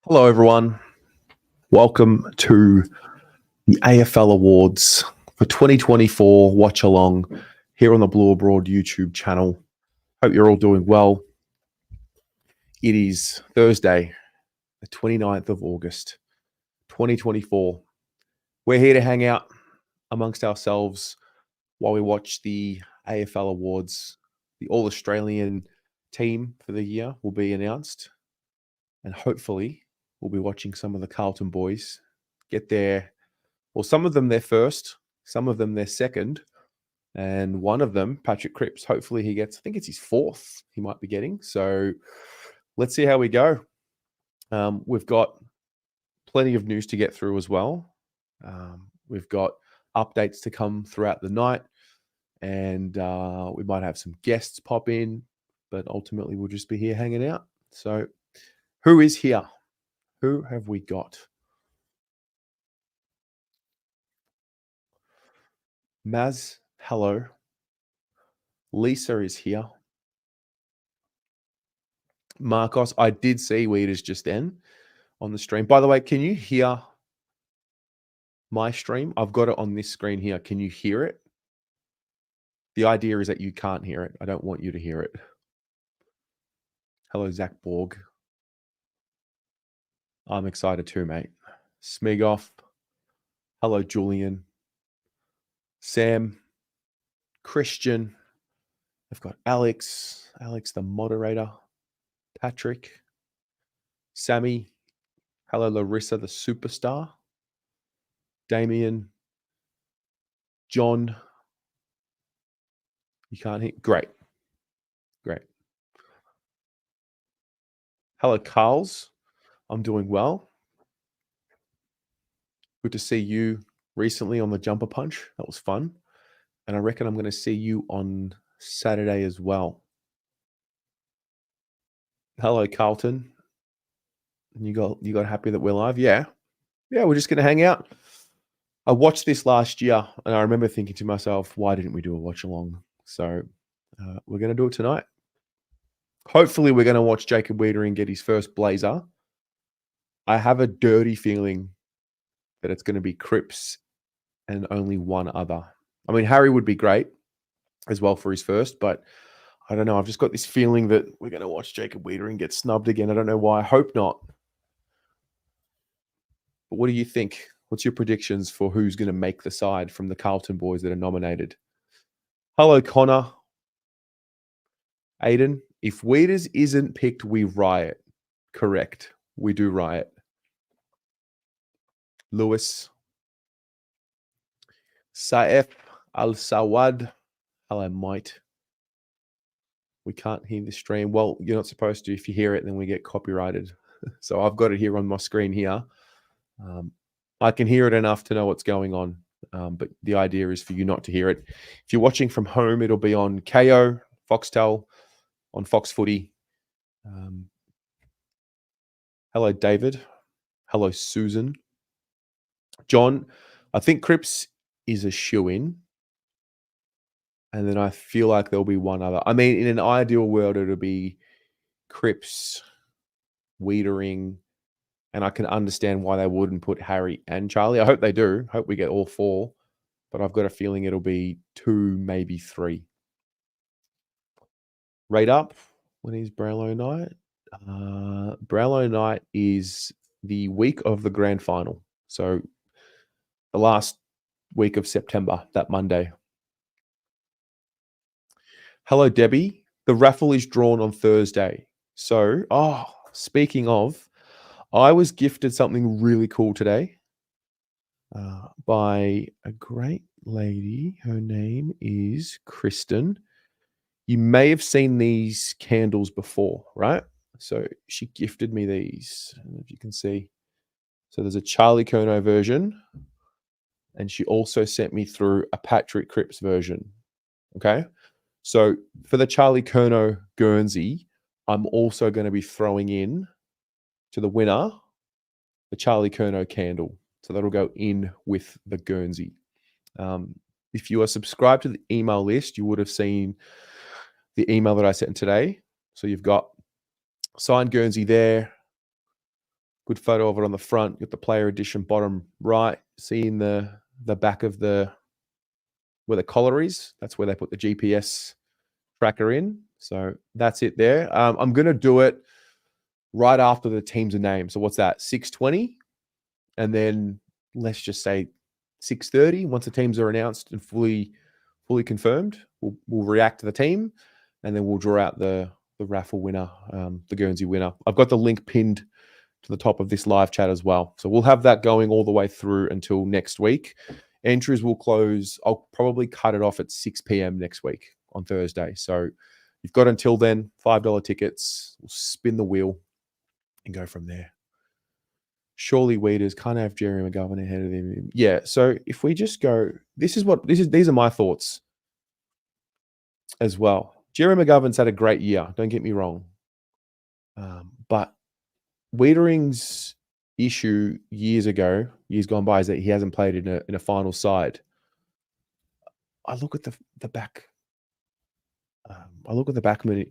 Hello, everyone. Welcome to the AFL Awards for 2024 Watch Along here on the Blue Abroad YouTube channel. Hope you're all doing well. It is Thursday, the 29th of August, 2024. We're here to hang out amongst ourselves while we watch the AFL Awards. The All-Australian team for the year will be announced, and hopefully we'll be watching some of the Carlton boys get there. Well, some of them they're first, some of them they're second, and one of them, Patrick Cripps, hopefully he gets, I think it's his fourth he might be getting. So let's see how we go. We've got plenty of news to get through as well. We've got updates to come throughout the night, and we might have some guests pop in, but ultimately we'll just be here hanging out. So who is here? Who have we got? Maz, hello. Lisa is here. Marcos, I did see Weeders just then on the stream. By the way, can you hear my stream? I've got it on this screen here. Can you hear it? The idea is that you can't hear it. I don't want you to hear it. Hello, Zach Borg. I'm excited too, mate. Smigoff. Hello, Julian. Sam. Christian. I've got Alex. Alex, the moderator. Patrick. Sammy. Hello, Larissa, the superstar. Damien. John. You can't hear? Great. Great. Hello, Carls. I'm doing well. Good to see you recently on the Jumper Punch. That was fun. And I reckon I'm going to see you on Saturday as well. Hello, Carlton. You got happy that we're live? Yeah. Yeah, we're just going to hang out. I watched this last year, and I remember thinking to myself, why didn't we do a watch along? So we're going to do it tonight. Hopefully, we're going to watch Jacob Wiedering get his first blazer. I have a dirty feeling that it's going to be Cripps and only one other. I mean, Harry would be great as well for his first, but I don't know. I've just got this feeling that we're going to watch Jacob Wiedering get snubbed again. I don't know why. I hope not. But what do you think? What's your predictions for who's going to make the side from the Carlton boys that are nominated? Hello, Connor. Aiden, if Weeders isn't picked, we riot. Correct. We do riot. Lewis. Saif Al-Sawad. Hello, mate. We can't hear the stream. Well, you're not supposed to. If you hear it, then we get copyrighted. So I've got it here on my screen here. I can hear it enough to know what's going on, but the idea is for you not to hear it. If you're watching from home, it'll be on KO, Foxtel, on Fox Footy. Hello, David. Hello, Susan. John, I think Cripps is a shoo-in. And then I feel like there'll be one other. I mean, in an ideal world, it'll be Cripps, Wiedering, and I can understand why they wouldn't put Harry and Charlie. I hope they do. Hope we get all four. But I've got a feeling it'll be two, maybe three. Rate up. When is Brownlow night? Brownlow night is the week of the grand final. So the last week of September, that Monday. Hello, Debbie. The raffle is drawn on Thursday. So, speaking of, I was gifted something really cool today by a great lady. Her name is Kristen. You may have seen these candles before, right? So she gifted me these. I don't know if you can see. So there's a Charlie Curnow version, and she also sent me through a Patrick Cripps version. Okay. So for the Charlie Curnow Guernsey, I'm also going to be throwing in to the winner the Charlie Curnow candle. So that'll go in with the Guernsey. If you are subscribed to the email list, you would have seen the email that I sent today. So you've got signed Guernsey there. Good photo of it on the front. Got the player edition bottom right. Seeing the back of where the collar is. That's where they put the GPS tracker in. So that's it there. I'm going to do it right after the teams are named. So what's that? 6:20, and then let's just say 6:30. Once the teams are announced and fully confirmed, we'll react to the team, and then we'll draw out the raffle winner, the Guernsey winner. I've got the link pinned to the top of this live chat as well. So we'll have that going all the way through until next week. Entries will close. I'll probably cut it off at 6 p.m. next week on Thursday. So you've got until then. $5 tickets. We'll spin the wheel and go from there. Surely Weeders can't have Jerry McGovern ahead of him. Yeah. So if we just go, these are my thoughts as well. Jerry McGovern's had a great year. Don't get me wrong. But Wiedering's issue years gone by, is that he hasn't played in a final side. I look at the back. I look at the backmen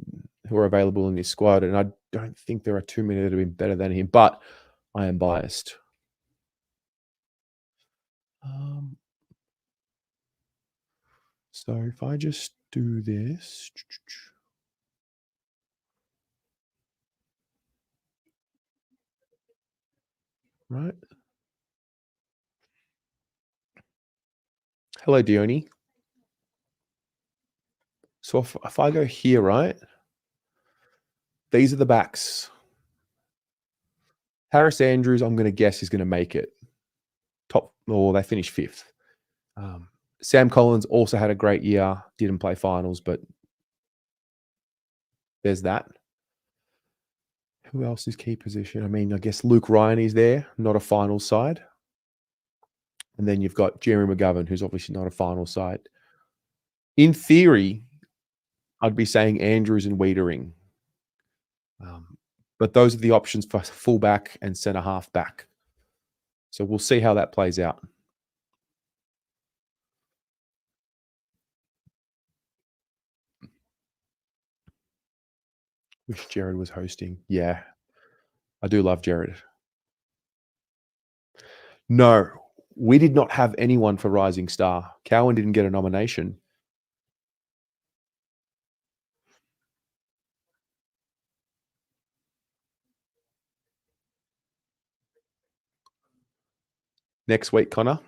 who are available in this squad, and I don't think there are too many that have been better than him. But I am biased. So if I just do this, right? Hello, Dione. So if I go here, right? These are the backs. Harris Andrews, I'm going to guess, is going to make it. They finished 5th. Sam Collins also had a great year. Didn't play finals, but there's that. Who else is key position? I mean, I guess Luke Ryan is there, not a final side. And then you've got Jerry McGovern, who's obviously not a final side. In theory, I'd be saying Andrews and Wiedering. But those are the options for fullback and centre half back. So we'll see how that plays out. Wish Jared was hosting. Yeah, I do love Jared. No, we did not have anyone for Rising Star. Cowan didn't get a nomination. Next week, Connor.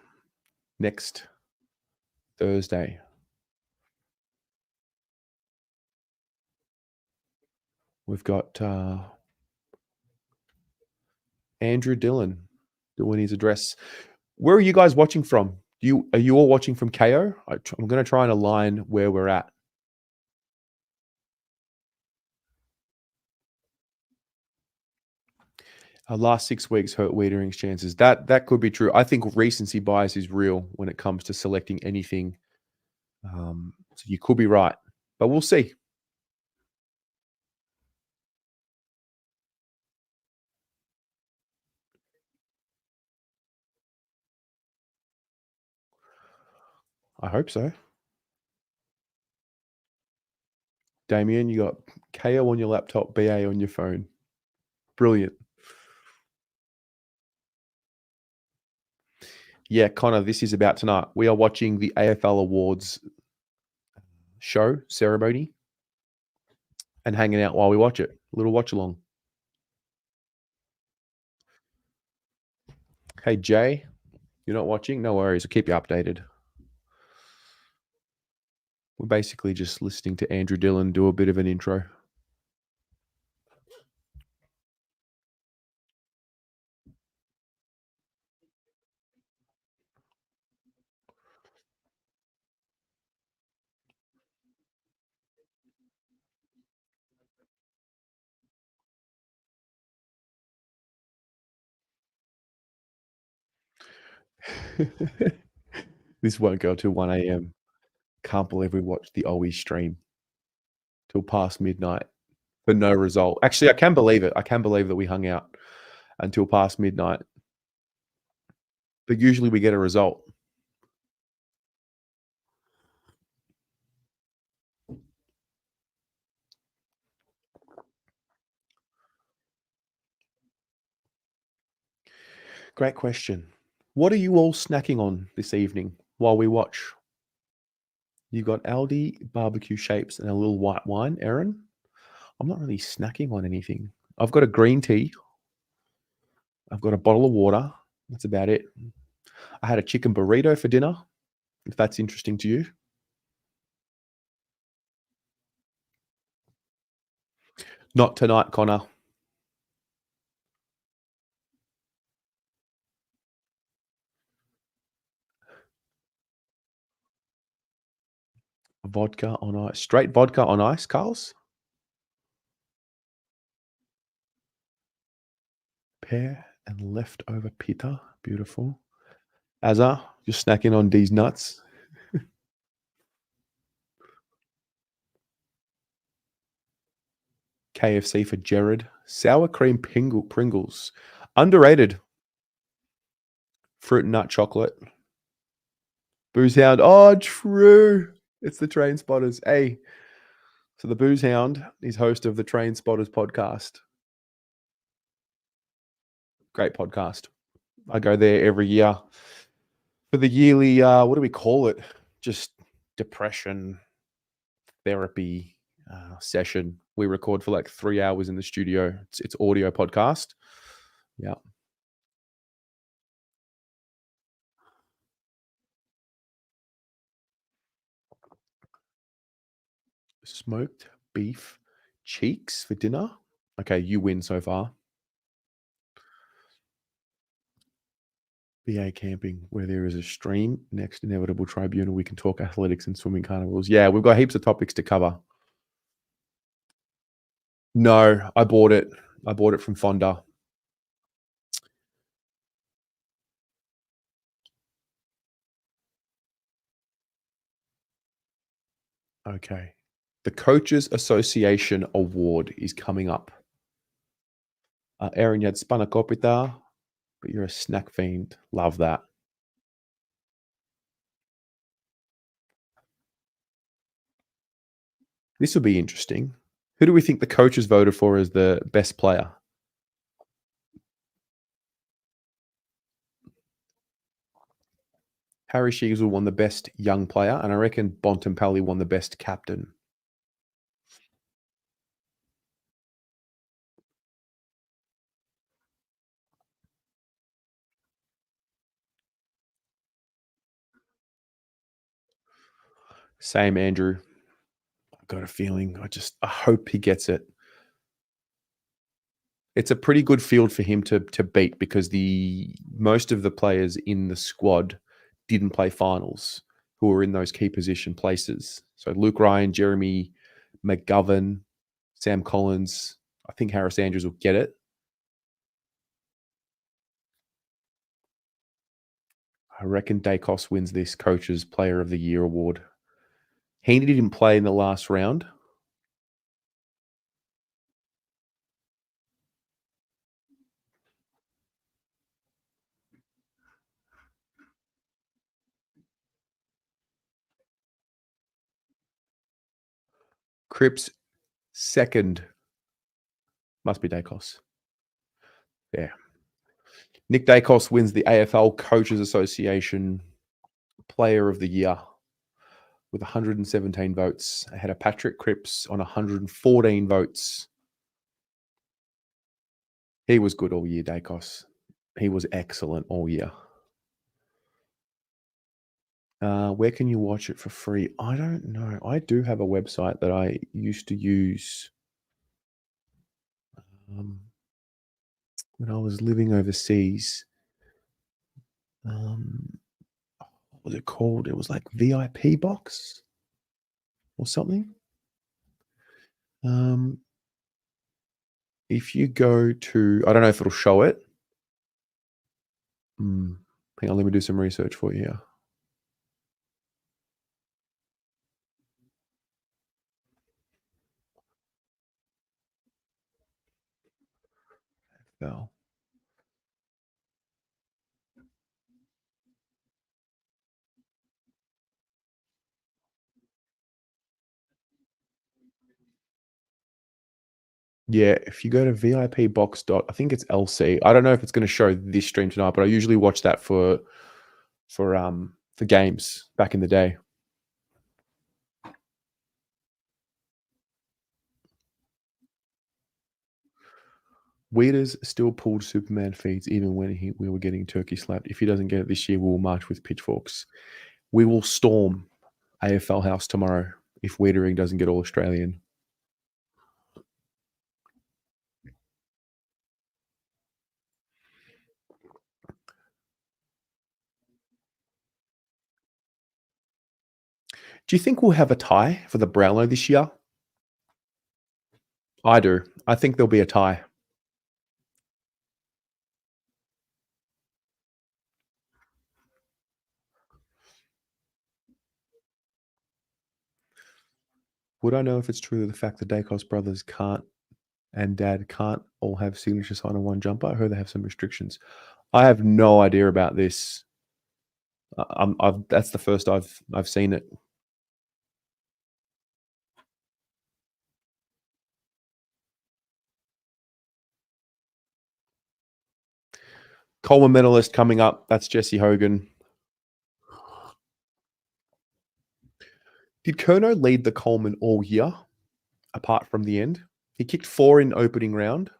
Next Thursday. We've got Andrew Dillon doing his address. Where are you guys watching from? Are you all watching from KO? I'm going to try and align where we're at. Our last 6 weeks hurt Wiedering's chances. That could be true. I think recency bias is real when it comes to selecting anything. So you could be right, but we'll see. I hope so. Damien, you got KO on your laptop, BA on your phone. Brilliant. Yeah, Connor, this is about tonight. We are watching the AFL Awards show ceremony and hanging out while we watch it. A little watch along. Hey, Jay, you're not watching? No worries. I'll keep you updated. We're basically just listening to Andrew Dillon do a bit of an intro. This won't go till 1 a.m. Can't believe we watched the OE stream till past midnight for no result. Actually, I can believe it. I can believe that we hung out until past midnight. But usually we get a result. Great question. What are you all snacking on this evening while we watch? You got Aldi barbecue shapes and a little white wine, Erin. I'm not really snacking on anything. I've got a green tea. I've got a bottle of water. That's about it. I had a chicken burrito for dinner, if that's interesting to you. Not tonight, Connor. Vodka on ice. Straight vodka on ice, Carls. Pear and leftover pita. Beautiful. Azza, you're snacking on these nuts. KFC for Jared. Sour cream Pringles. Underrated. Fruit and nut chocolate. Booze Hound. Oh, true. It's the Train Spotters. Hey, so the Booze Hound is host of the Train Spotters podcast. Great podcast. I go there every year for the yearly, what do we call it? Just depression therapy session. We record for like 3 hours in the studio. It's audio podcast. Yeah. Smoked beef cheeks for dinner. Okay, you win so far. BA camping, where there is a stream next inevitable tribunal. We can talk athletics and swimming carnivals. Yeah, we've got heaps of topics to cover. No, I bought it. I bought it from Fonda. Okay. The Coaches Association Award is coming up. Aaron, you had spanakopita, but you're a snack fiend. Love that. This will be interesting. Who do we think the coaches voted for as the best player? Harry Sheezel won the best young player, and I reckon Bontempelli won the best captain. Same, Andrew. I've got a feeling. I hope he gets it. It's a pretty good field for him to beat because the most of the players in the squad didn't play finals who were in those key position places. So Luke Ryan, Jeremy McGovern, Sam Collins. I think Harris Andrews will get it. I reckon Dacos wins this Coach's Player of the Year award. Heaney didn't play in the last round. Cripps second. Must be Dacos. Yeah. Nick Dacos wins the AFL Coaches Association Player of the Year with 117 votes ahead of Patrick Cripps on 114 votes. He was good all year, Dacos. He was excellent all year. Where can you watch it for free? I don't know. I do have a website that I used to use when I was living overseas. What was it called? It was like VIP Box or something. If you go to, I don't know if it'll show it. Hang on, let me do some research for you here. AFL. Yeah, if you go to VIP box dot, I think it's LC. I don't know if it's going to show this stream tonight, but I usually watch that for games back in the day. Weeders still pulled Superman feeds even when we were getting turkey slapped. If he doesn't get it this year, we will march with pitchforks. We will storm AFL House tomorrow if Wiedering doesn't get All Australian. Do you think we'll have a tie for the Brownlow this year? I do. I think there'll be a tie. Would I know if it's true that the fact the Dacos brothers can't and dad can't all have signature sign on one jumper? I heard they have some restrictions. I have no idea about this. That's the first I've seen it. Coleman medalist coming up. That's Jesse Hogan. Did Kerno lead the Coleman all year, apart from the end? He kicked 4 in opening round.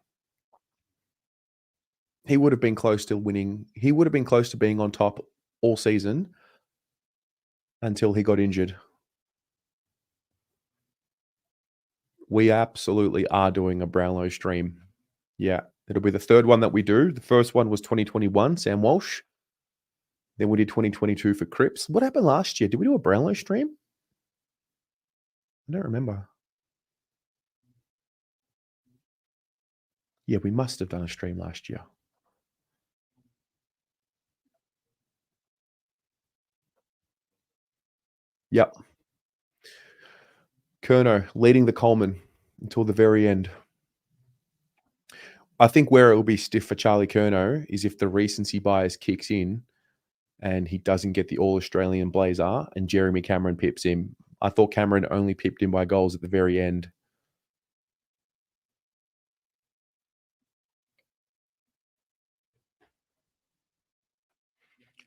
He would have been close to winning. He would have been close to being on top all season until he got injured. We absolutely are doing a Brownlow stream. Yeah, it'll be the third one that we do. The first one was 2021, Sam Walsh. Then we did 2022 for Cripps. What happened last year? Did we do a Brownlow stream? I don't remember. Yeah, we must have done a stream last year. Yep. Kerno leading the Coleman until the very end. I think where it will be stiff for Charlie Kerno is if the recency bias kicks in and he doesn't get the All-Australian blazer and Jeremy Cameron pips him. I thought Cameron only pipped him by goals at the very end.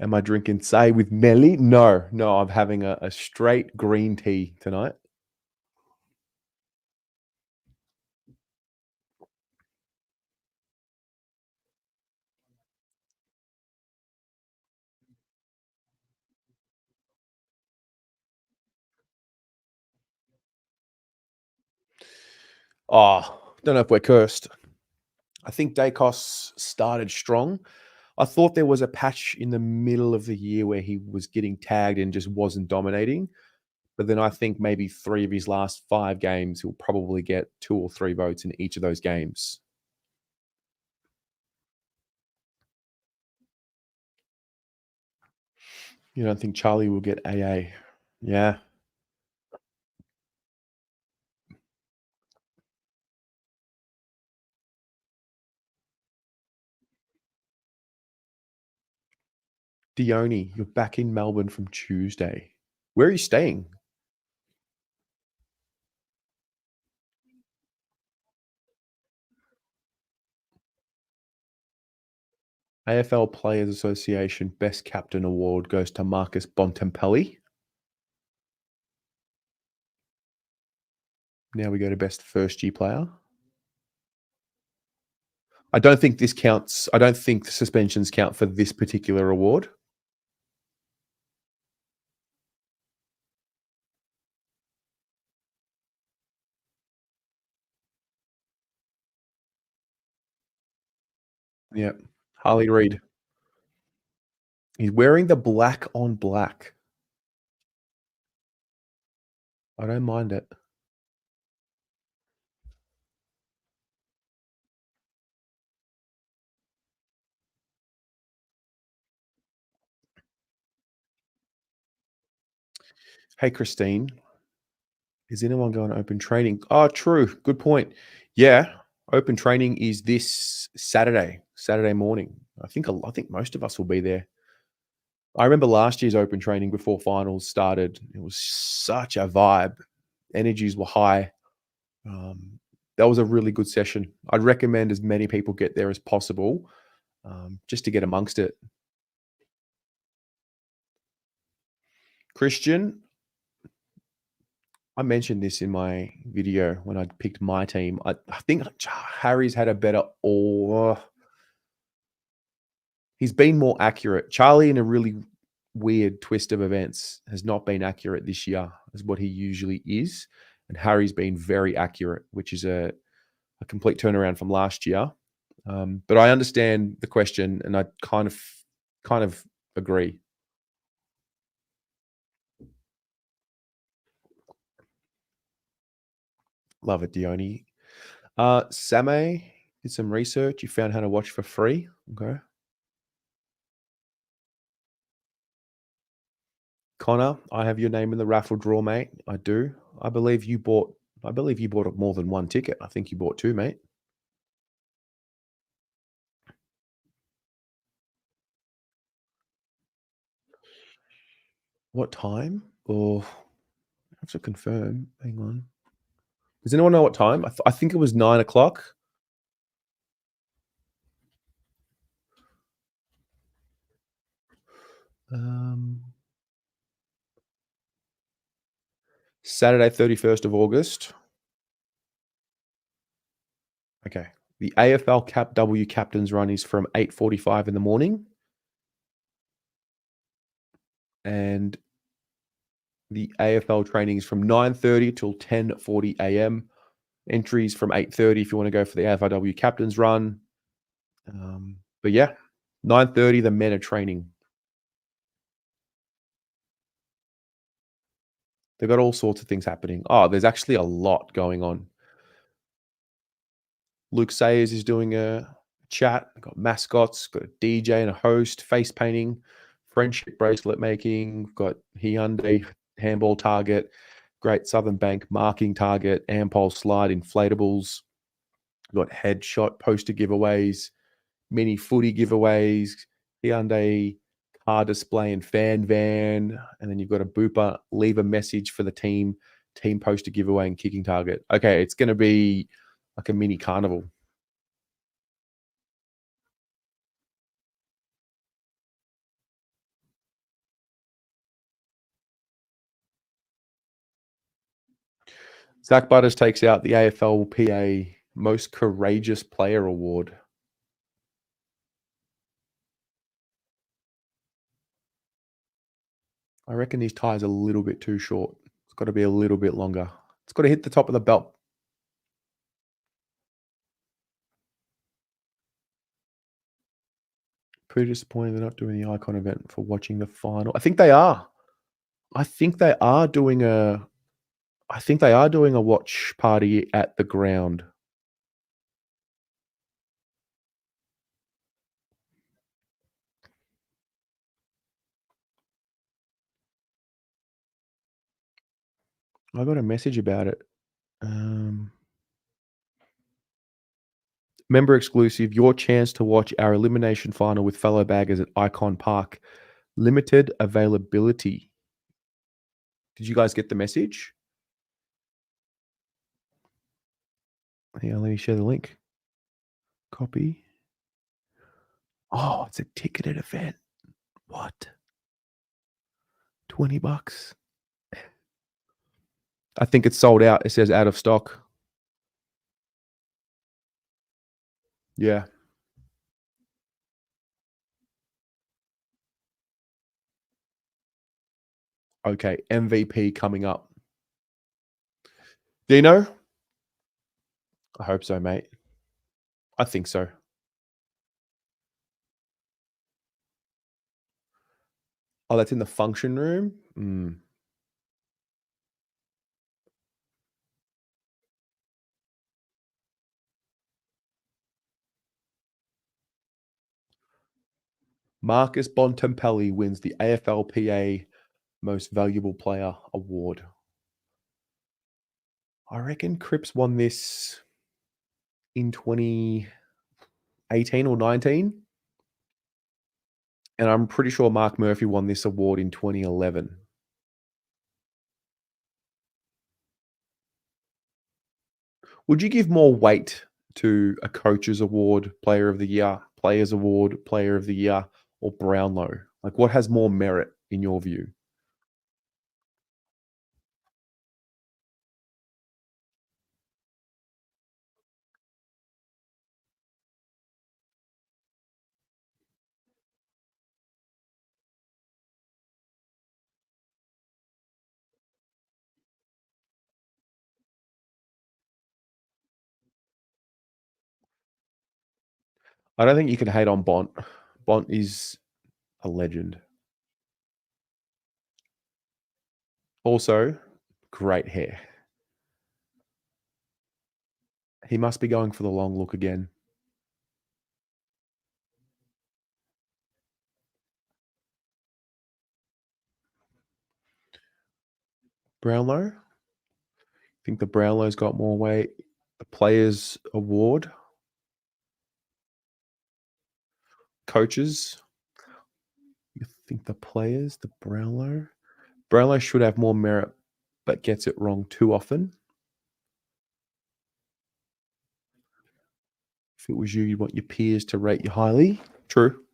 Am I drinking say with Melly? No, I'm having a straight green tea tonight. Oh, don't know if we're cursed. I think Dacos started strong. I thought there was a patch in the middle of the year where he was getting tagged and just wasn't dominating. But then I think maybe 3 of his last 5 games, he'll probably get 2 or 3 votes in each of those games. You don't think Charlie will get AA? Yeah. Dione, you're back in Melbourne from Tuesday. Where are you staying? AFL Players Association Best Captain Award goes to Marcus Bontempelli. Now we go to Best First Year Player. I don't think this counts. I don't think the suspensions count for this particular award. Yeah. Harley Reid. He's wearing the black on black. I don't mind it. Hey, Christine, is anyone going to open training? Oh, true. Good point. Yeah, open training is this Saturday morning. I think most of us will be there. I remember last year's open training before finals started. It was such a vibe. Energies were high. that was a really good session. I'd recommend as many people get there as possible, just to get amongst it. Christian, I mentioned this in my video when I picked my team. I think Harry's had a better, or he's been more accurate. Charlie, in a really weird twist of events, has not been accurate this year as what he usually is. And Harry's been very accurate, which is a complete turnaround from last year. But I understand the question, and I kind of agree. Love it, Dione. Same did some research. You found how to watch for free. Okay. Connor, I have your name in the raffle draw, mate. I do. I believe you bought more than one ticket. I think you bought two, mate. What time? Oh, I have to confirm. Hang on. Does anyone know what time? I think it was 9 o'clock. Saturday, 31st of August. Okay. The AFL Cap W Captain's Run is from 8:45 in the morning. And the AFL training is from 9:30 till 10:40 a.m. Entries from 8:30 if you want to go for the AFLW Captain's Run. But yeah, 9:30 the men are training. They've got all sorts of things happening. Oh, there's actually a lot going on. Luke Sayers is doing a chat. Got mascots, got a DJ and a host, face painting, friendship bracelet making. Got Hyundai handball target, Great Southern Bank marking target, Ampol slide inflatables. Got headshot poster giveaways, mini footy giveaways, Hyundai car display and fan van, and then you've got a booper, leave a message for the team poster giveaway and kicking target. Okay, it's going to be like a mini carnival. Zach Butters takes out the AFLPA Most Courageous Player Award. I reckon his tie's a little bit too short. It's got to be a little bit longer. It's got to hit the top of the belt. Pretty disappointed they're not doing the icon event for watching the final. I think they are. I think they are doing a watch party at the ground. I got a message about it. Member exclusive, your chance to watch our elimination final with fellow baggers at Icon Park. Limited availability. Did you guys get the message? Yeah, let me share the link. Copy. Oh, it's a ticketed event. What? $20. I think it's sold out. It says out of stock. Yeah. Okay. MVP coming up. Dino? I hope so, mate. I think so. Oh, that's in the function room? Marcus Bontempelli wins the AFLPA Most Valuable Player Award. I reckon Cripps won this in 2018 or 19. And I'm pretty sure Mark Murphy won this award in 2011. Would you give more weight to a coach's award, player of the year, players award, player of the year, or Brownlow? Like, what has more merit in your view? I don't think you can hate on Bont. Bont is a legend. Also, great hair. He must be going for the long look again. Brownlow? I think the Brownlow's got more weight. The Players Award. Coaches. You think the players, the Brownlow? Brownlow should have more merit, but gets it wrong too often. If it was you, you'd want your peers to rate you highly. True.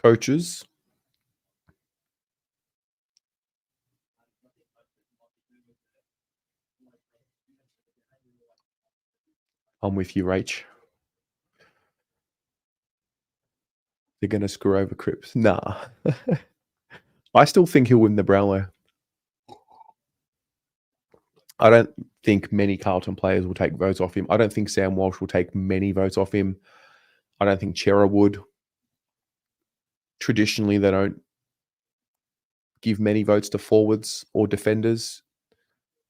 Coaches. I'm with you, Rach. They're going to screw over Cripps. Nah. I still think he'll win the Brownlow. I don't think many Carlton players will take votes off him. I don't think Sam Walsh will take many votes off him. I don't think Chera would. Traditionally, they don't give many votes to forwards or defenders.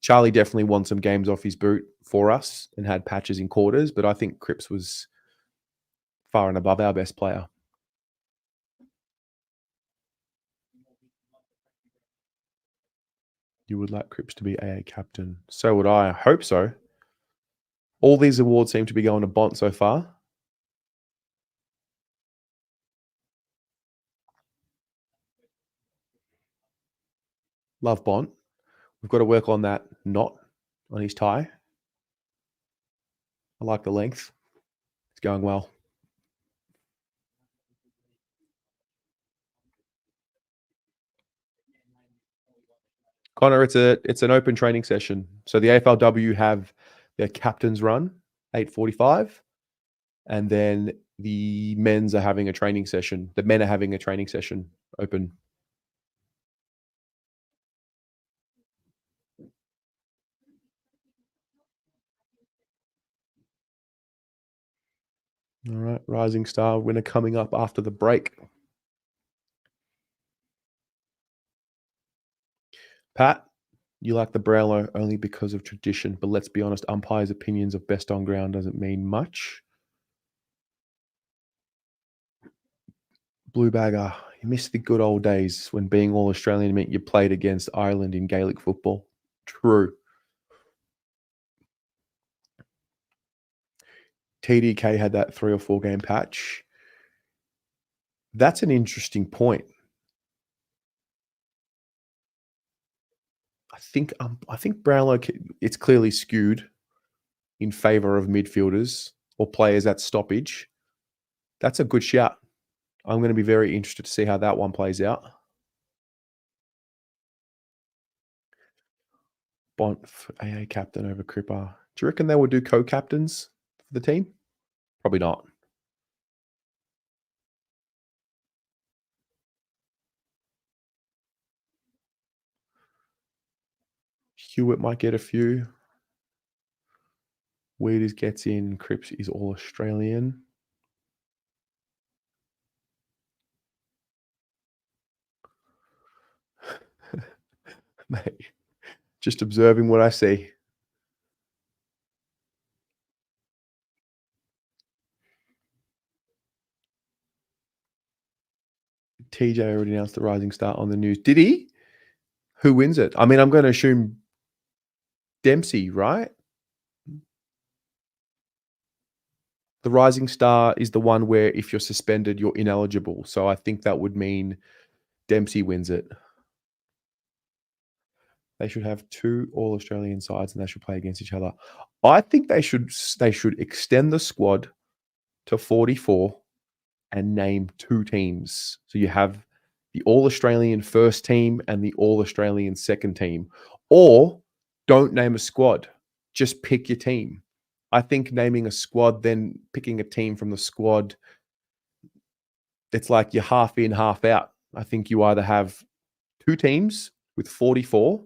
Charlie definitely won some games off his boot for us and had patches in quarters, but I think Cripps was far and above our best player. You would like Cripps to be AA captain. So would I. I hope so. All these awards seem to be going to Bont so far. Love Bont. We've got to work on that knot on his tie. I like the length. It's going well. Connor, it's an open training session. So the AFLW have their captain's run, 8:45, and then the men's are having a training session. The men are having a training session open. All right, Rising Star winner coming up after the break. Pat, you like the Brownlow only because of tradition, but let's be honest, umpires' opinions of best on ground doesn't mean much. Blue Bagger, you miss the good old days when being all Australian meant you played against Ireland in Gaelic football. True. TDK had that 3 or 4 game patch. That's an interesting point. I think Brownlow, it's clearly skewed in favour of midfielders or players at stoppage. That's a good shout. I'm going to be very interested to see how that one plays out. Bont AA captain over Cripper. Do you reckon they will do co-captains for the team? Probably not. Hewitt might get a few. Weeders gets in. Cripps is all Australian. Mate, just observing what I see. TJ already announced the Rising Star on the news. Did he? Who wins it? I mean, I'm going to assume Dempsey, right? The Rising Star is the one where if you're suspended, you're ineligible. So I think that would mean Dempsey wins it. They should have 2 All-Australian sides, and they should play against each other. I think they should extend the squad to 44 and name 2 teams. So you have the All-Australian first team and the All-Australian second team. Or don't name a squad, just pick your team. I think naming a squad, then picking a team from the squad, it's like you're half in, half out. I think you either have 2 teams with 44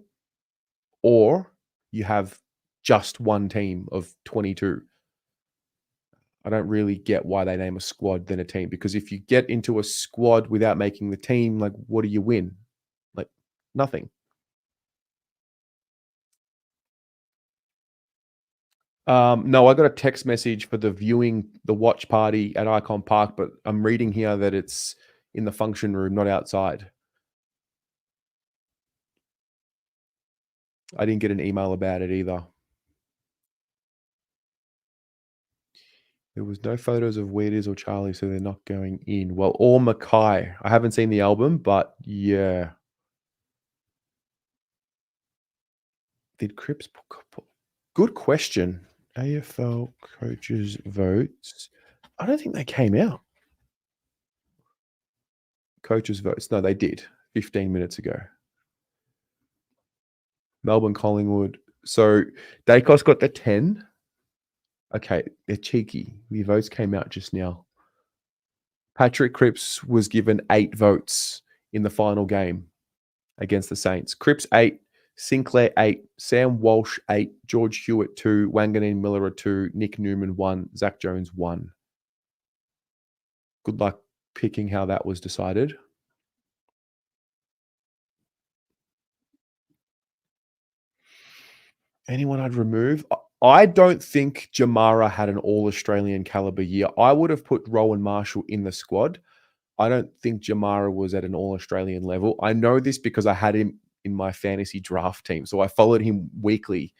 or you have just 1 team of 22. I don't really get why they name a squad then a team, because if you get into a squad without making the team, like, what do you win? Like, nothing. No, I got a text message for the watch party at Icon Park, but I'm reading here that it's in the function room, not outside. I didn't get an email about it either. There was no photos of Wheaties or Charlie, so they're not going in. Well, or Mackay. I haven't seen the album, but yeah. Did Cripps good question. AFL coaches votes. I don't think they came out. Coaches votes. No, they did 15 minutes ago. Melbourne Collingwood. So Dacos got the 10. Okay, they're cheeky. The votes came out just now. Patrick Cripps was given 8 votes in the final game against the Saints. Cripps 8, Sinclair 8, Sam Walsh 8, George Hewitt 2, Wanganeen Miller 2, Nick Newman 1, Zach Jones 1. Good luck picking how that was decided. Anyone I'd remove? I don't think Jamara had an all-Australian caliber year. I would have put Rowan Marshall in the squad. I don't think Jamara was at an all-Australian level. I know this because I had him in my fantasy draft team. So I followed him weekly.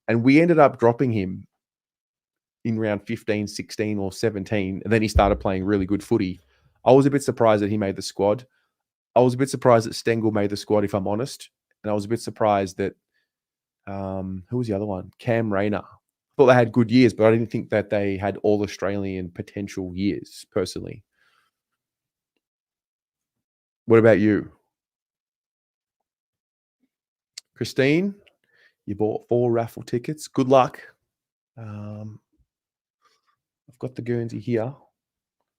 And we ended up dropping him in round 15, 16, or 17. And then he started playing really good footy. I was a bit surprised that he made the squad. I was a bit surprised that Stengel made the squad, if I'm honest. And I was a bit surprised that who was the other one? Cam Rayner. I thought they had good years, but I didn't think that they had all Australian potential years, personally. What about you? Christine, you bought 4 raffle tickets. Good luck. I've got the Guernsey here.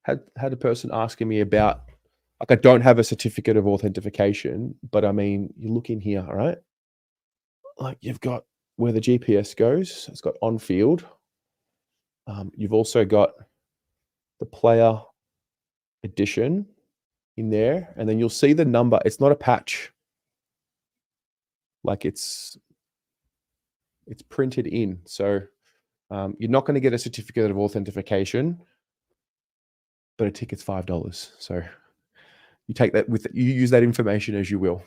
Had a person asking me about, like, I don't have a certificate of authentication, but I mean, you look in here, all right? Like, you've got where the GPS goes. It's got on field. You've also got the player edition in there, and then you'll see the number. It's not a patch. Like, it's printed in. So you're not going to get a certificate of authentication, but a ticket's $5. So you take that you use that information as you will.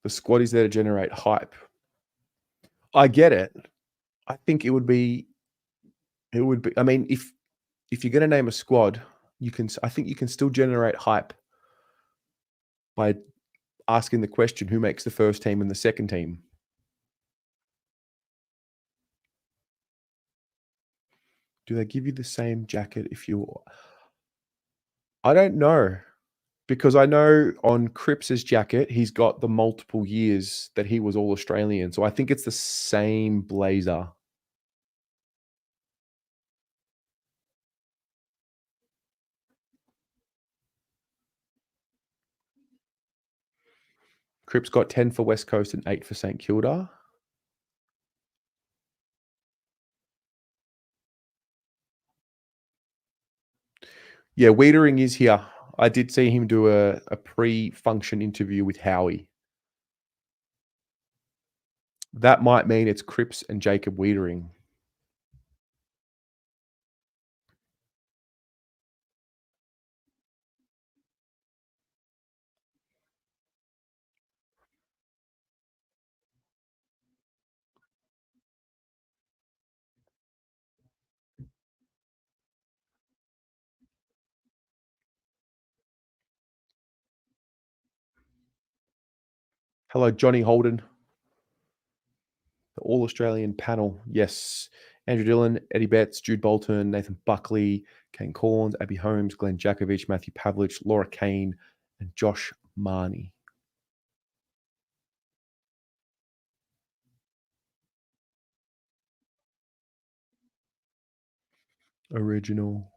The squad is there to generate hype. I get it. I think it would be. I mean, if you're going to name a squad, I think you can still generate hype by asking the question, who makes the first team and the second team? Do they give you the same jacket if you? I don't know, because I know on Cripps's jacket, he's got the multiple years that he was all Australian. So I think it's the same blazer. Cripps got 10 for West Coast and 8 for St Kilda. Yeah, Wiedering is here. I did see him do a pre-function interview with Howie. That might mean it's Cripps and Jacob Wiedering. Hello, Johnny Holden, the All Australian panel. Yes. Andrew Dillon, Eddie Betts, Jude Bolton, Nathan Buckley, Kane Corns, Abby Holmes, Glenn Jakovich, Matthew Pavlich, Laura Kane, and Josh Marnie. Original.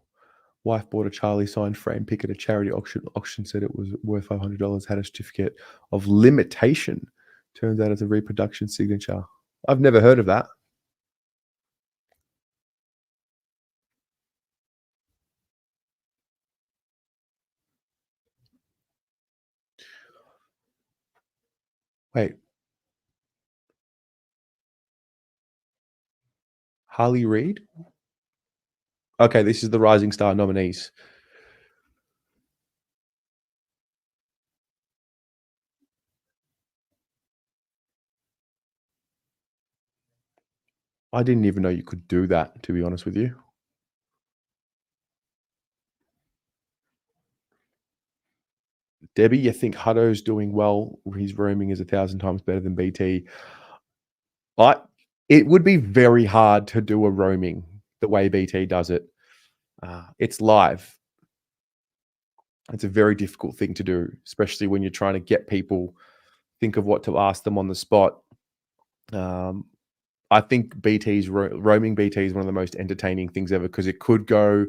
Wife bought a Charlie signed frame pick at a charity auction. Auction said it was worth $500. Had a certificate of limitation. Turns out it's a reproduction signature. I've never heard of that. Wait, Harley Reid? Okay, this is the Rising Star nominees. I didn't even know you could do that, to be honest with you. Debbie, you think Hutto's doing well? His roaming is 1,000 times better than BT. It would be very hard to do a roaming the way BT does it. It's live. It's a very difficult thing to do, especially when you're trying to get people, think of what to ask them on the spot. I think roaming BT is one of the most entertaining things ever because it could go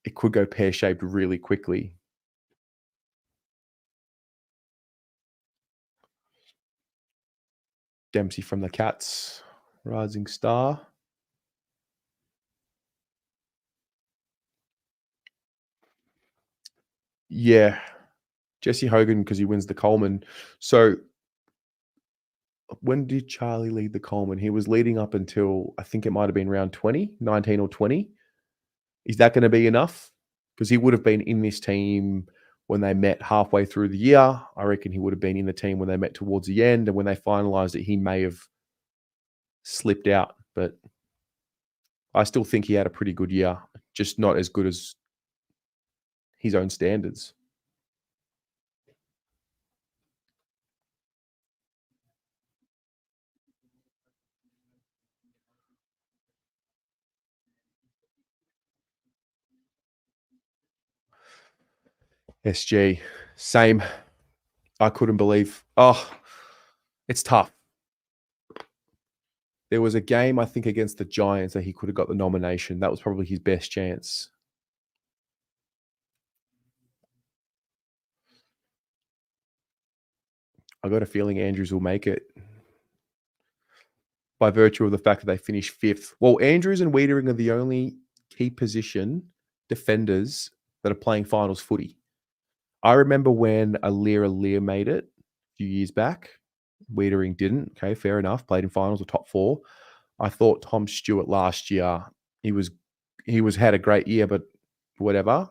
pear-shaped really quickly. Dempsey from the Cats, Rising Star. Yeah, Jesse Hogan because he wins the Coleman. So when did Charlie lead the Coleman? He was leading up until I think it might have been round 20, 19 or 20. Is that going to be enough? Because he would have been in this team when they met halfway through the year. I reckon he would have been in the team when they met towards the end. And when they finalized it, he may have slipped out. But I still think he had a pretty good year, just not as good as his own standards. SG, same. I couldn't believe. Oh, it's tough. There was a game, I think, against the Giants that he could have got the nomination. That was probably his best chance. I got a feeling Andrews will make it by virtue of the fact that they finished fifth. Well, Andrews and Wiedering are the only key position defenders that are playing finals footy. I remember when Alir made it a few years back. Wiedering didn't. Okay, fair enough. Played in finals or top four. I thought Tom Stewart last year, he had a great year, but whatever.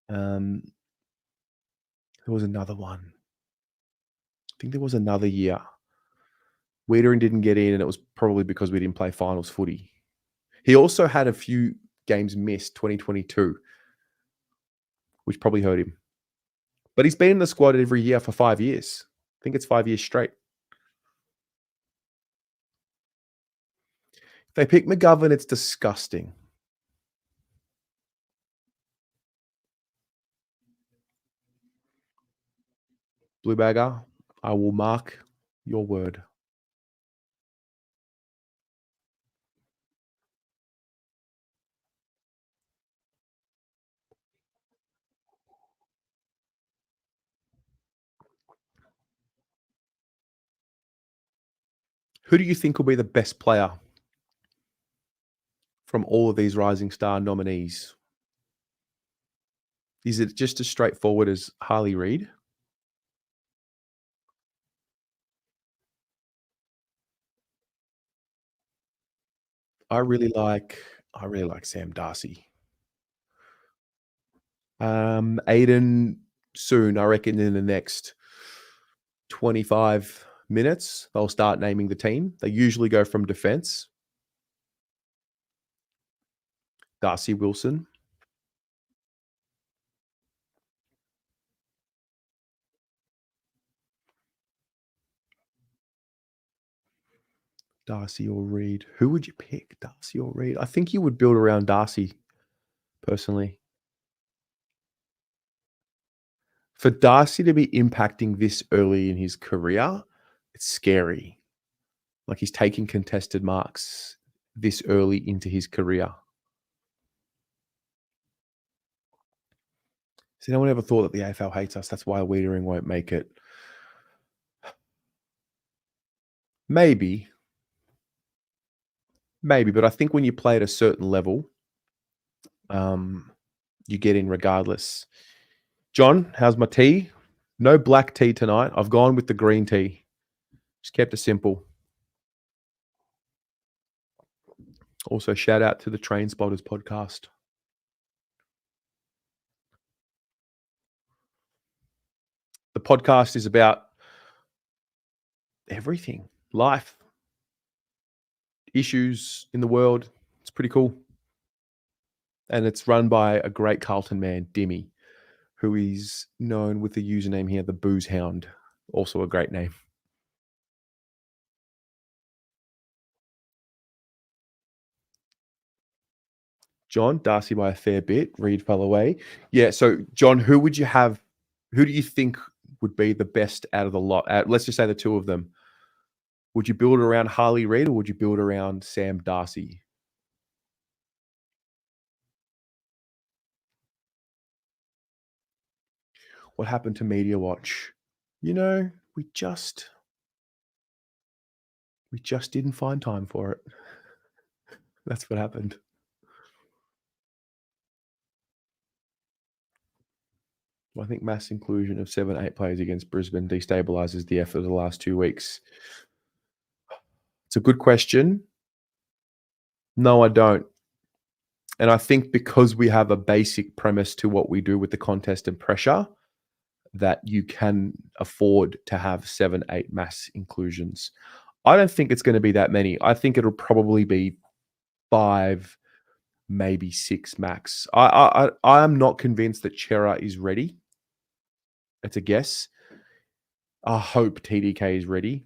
There was another one. I think there was another year. Wiedering didn't get in, and it was probably because we didn't play finals footy. He also had a few games missed 2022, which probably hurt him. But he's been in the squad every year for 5 years. I think it's 5 years straight. If they pick McGovern, it's disgusting. Blue Bagger, I will mark your word. Who do you think will be the best player from all of these Rising Star nominees? Is it just as straightforward as Harley Reid? I really like Sam Darcy. Aiden soon, I reckon in the next 25 minutes, they'll start naming the team. They usually go from defense. Darcy Wilson. Darcy or Reed? Who would you pick, Darcy or Reed? I think you would build around Darcy, personally. For Darcy to be impacting this early in his career, it's scary. Like he's taking contested marks this early into his career. Has anyone ever thought that the AFL hates us? That's why Wiedering won't make it. Maybe, but I think when you play at a certain level, you get in regardless. John, how's my tea? No black tea tonight. I've gone with the green tea. Just kept it simple. Also, shout out to the Train Spotters podcast. The podcast is about everything, life, issues in the world. It's pretty cool. And it's run by a great Carlton man, Dimmy, who is known with the username here, the Booze Hound. Also a great name. John, Darcy by a fair bit. Reed fell away. Yeah, so John, who would you have? Who do you think would be the best out of the lot? Let's just say the two of them. Would you build around Harley Reid or would you build around Sam Darcy? What happened to Media Watch? You know, we just didn't find time for it. That's what happened. I think mass inclusion of 7-8 players against Brisbane destabilises the effort of the last 2 weeks. It's a good question. No, I don't. And I think because we have a basic premise to what we do with the contest and pressure, that you can afford to have 7-8 mass inclusions. I don't think it's going to be that many. I think it'll probably be 5, maybe 6 max. I am not convinced that Chera is ready. It's a guess. I hope TDK is ready.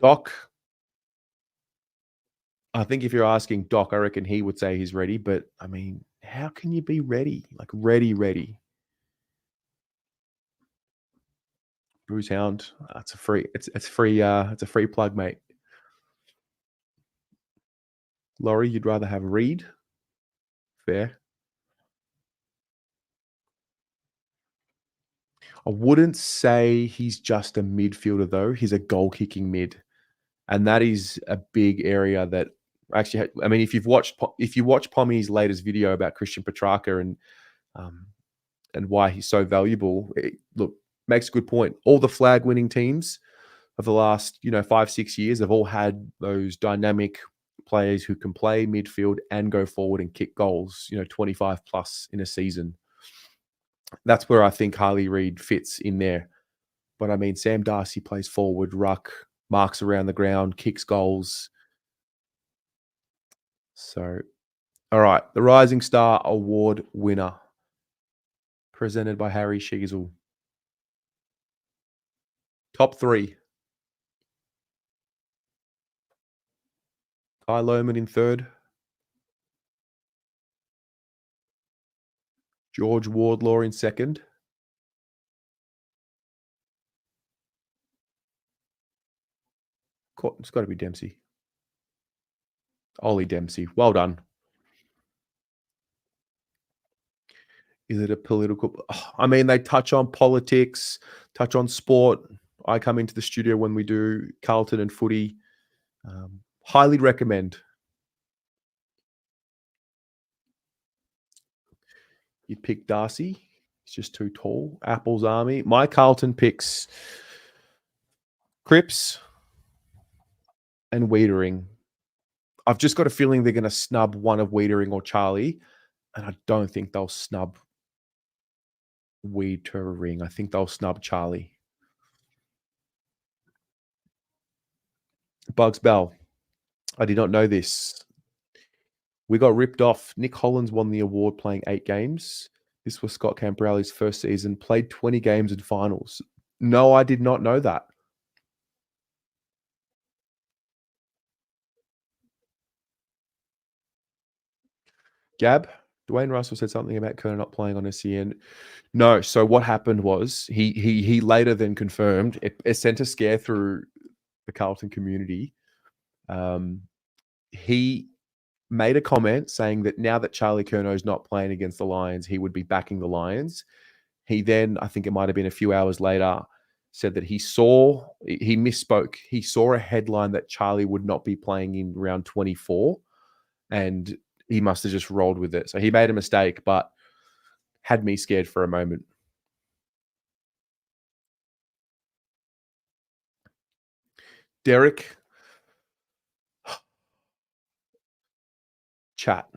Doc, I think if you're asking Doc, I reckon he would say he's ready. But I mean, how can you be ready? Like ready? Bruce Hound. It's a free. It's free. It's a free plug, mate. Laurie, you'd rather have Reed? Fair. I wouldn't say he's just a midfielder though. He's a goal kicking mid, and that is a big area that actually. I mean, if you watch Pommy's latest video about Christian Petrarca and why he's so valuable, look, makes a good point. All the flag winning teams of the last 5-6 years have all had those dynamic players who can play midfield and go forward and kick goals. 25 plus in a season. That's where I think Harley Reid fits in there. But I mean, Sam Darcy plays forward, ruck, marks around the ground, kicks goals. So, all right, the Rising Star Award winner, presented by Harry Sheasel. Top 3. Kai Lohman in 3rd. George Wardlaw in 2nd. It's got to be Dempsey. Ollie Dempsey. Well done. Is it a political? I mean, they touch on politics, touch on sport. I come into the studio when we do Carlton and footy. Highly recommend. You pick Darcy. He's just too tall. Apple's Army. My Carlton picks Cripps and Wiedering. I've just got a feeling they're going to snub one of Wiedering or Charlie, and I don't think they'll snub Wiedering. I think they'll snub Charlie. Bugs Bell. I did not know this. We got ripped off. Nick Hollins won the award playing 8 games. This was Scott Camperelli's first season. Played 20 games in finals. No, I did not know that. Gab, Dwayne Russell said something about Kerner not playing on SCN. No. So what happened was he later then confirmed it sent a scare through the Carlton community. He made a comment saying that now that Charlie Curnow is not playing against the Lions, he would be backing the Lions. He then, I think it might have been a few hours later, said that he misspoke. He saw a headline that Charlie would not be playing in round 24, and he must have just rolled with it. So he made a mistake, but had me scared for a moment. Derek, chat.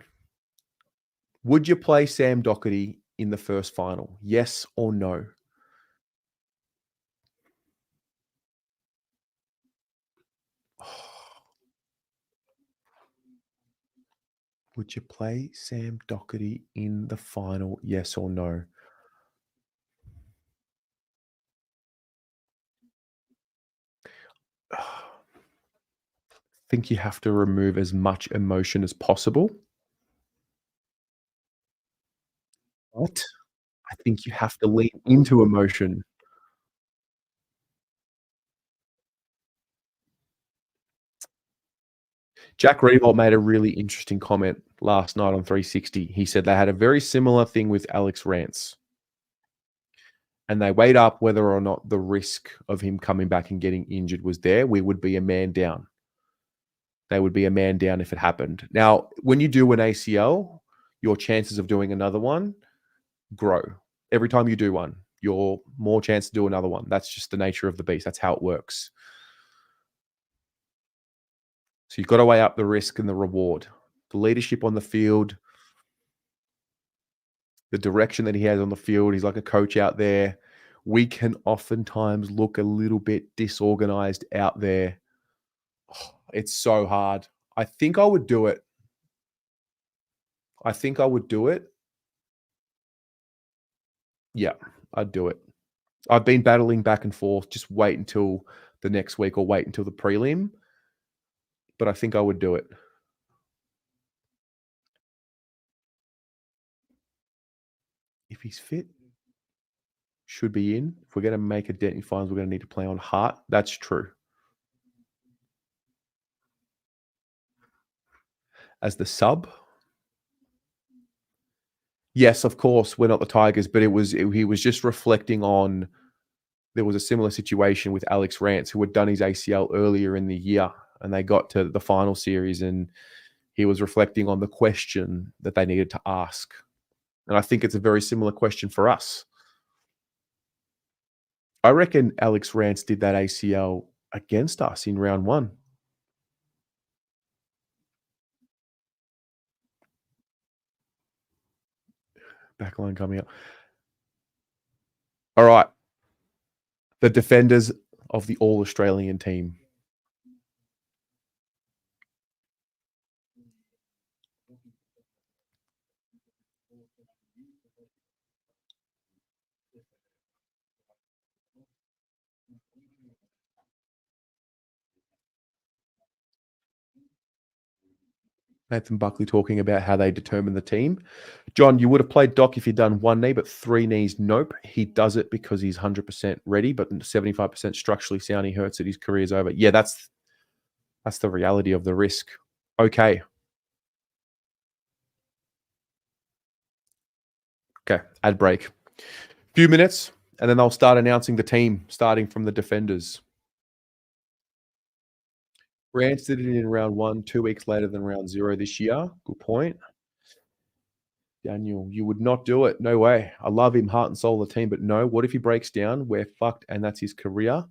Would you play Sam Doherty in the first final? Yes or no? Would you play Sam Doherty in the final? Yes or no? I think you have to remove as much emotion as possible. But I think you have to lean into emotion. Jack Riewoldt made a really interesting comment last night on 360. He said they had a very similar thing with Alex Rance. And they weighed up whether or not the risk of him coming back and getting injured was there. We would be a man down. They would be a man down if it happened. Now, when you do an ACL, your chances of doing another one grow. Every time you do one, you're more chance to do another one. That's just the nature of the beast. That's how it works. So you've got to weigh up the risk and the reward. The leadership on the field, the direction that he has on the field. He's like a coach out there. We can oftentimes look a little bit disorganized out there. Oh, it's so hard. I think I would do it. Yeah, I'd do it. I've been battling back and forth. Just wait until the next week or wait until the prelim. But I think I would do it. If he's fit, should be in. If we're going to make a dent in finals, we're going to need to play on Hart. That's true. As the sub, yes, of course, we're not the Tigers, but he was just reflecting on. There was a similar situation with Alex Rance, who had done his ACL earlier in the year, and they got to the final series, and he was reflecting on the question that they needed to ask. And I think it's a very similar question for us. I reckon Alex Rance did that ACL against us in round 1. Backline coming up. All right. The defenders of the All-Australian team. Nathan Buckley talking about how they determine the team. John, you would have played Doc if you'd done one knee, but 3 knees, nope. He does it because he's 100% ready, but 75% structurally sound. He hurts it. His career's over. Yeah, that's the reality of the risk. Okay. Okay, ad break. Few minutes, and then they'll start announcing the team, starting from the defenders. Rance did it in round 1, 2 weeks later than round 0 this year. Good point. Daniel, you would not do it. No way. I love him, heart and soul of the team, but no. What if he breaks down? We're fucked, and that's his career.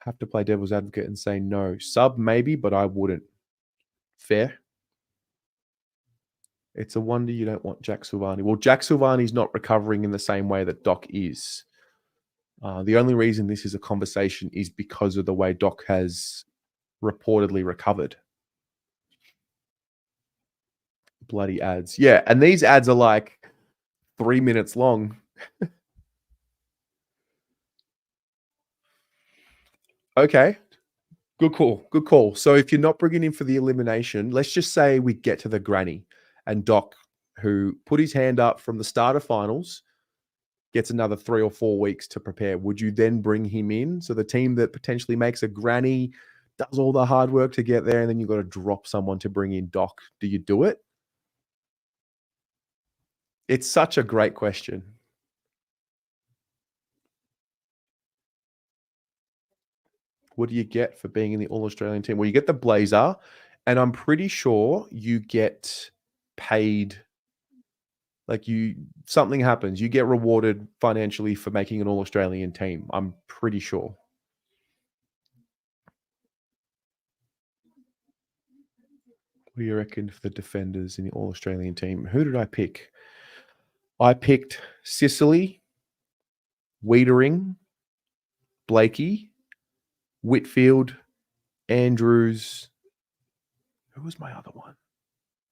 Have to play devil's advocate and say no. Sub, maybe, but I wouldn't. Fair. It's a wonder you don't want Jack Silvani. Well, Jack Silvani's not recovering in the same way that Doc is. The only reason this is a conversation is because of the way Doc has reportedly recovered. Bloody ads. Yeah, and these ads are like 3 minutes long. Okay. Good call. Good call. So if you're not bringing him for the elimination, let's just say we get to the granny and Doc who put his hand up from the start of finals, gets another 3 or 4 weeks to prepare, would you then bring him in? So the team that potentially makes a granny does all the hard work to get there, and then you've got to drop someone to bring in Doc. Do you do it? It's such a great question. What do you get for being in the All-Australian team? Well, you get the blazer, and I'm pretty sure you get paid. Like something happens, you get rewarded financially for making an All-Australian team. I'm pretty sure. What do you reckon for the defenders in the All-Australian team? Who did I pick? I picked Sicily, Wiedering, Blakey, Whitfield, Andrews. Who was my other one?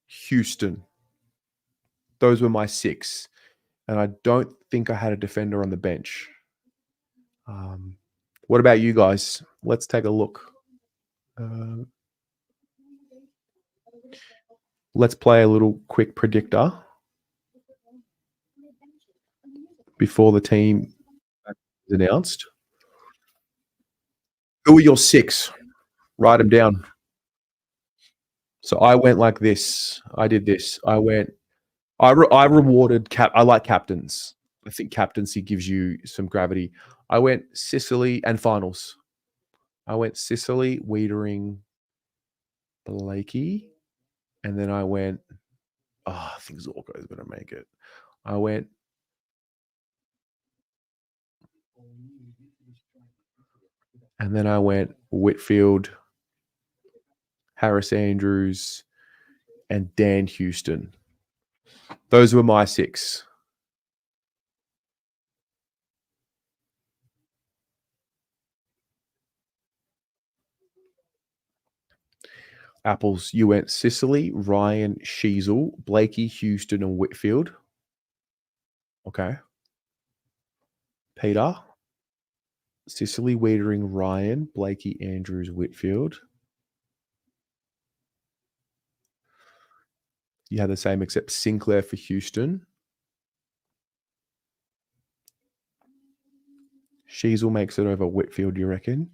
Houston. Those were my 6. And I don't think I had a defender on the bench. What about you guys? Let's take a look. Let's play a little quick predictor before the team is announced. Who are your 6? Write them down. So I went like this. I did this. I rewarded I like captains. I think captaincy gives you some gravity. I went Sicily and finals. I went Sicily, Wiedering, Blakey, and then I went. I think Zorko is going to make it. I went. And then I went Whitfield, Harris Andrews, and Dan Houston. Those were my 6. Apples, you went Sicily, Ryan, Sheasel, Blakey, Houston, and Whitfield. Okay. Peter, Sicily, Wiedering, Ryan, Blakey, Andrews, Whitfield. You had the same except Sinclair for Houston. Sheasel makes it over Whitfield, you reckon?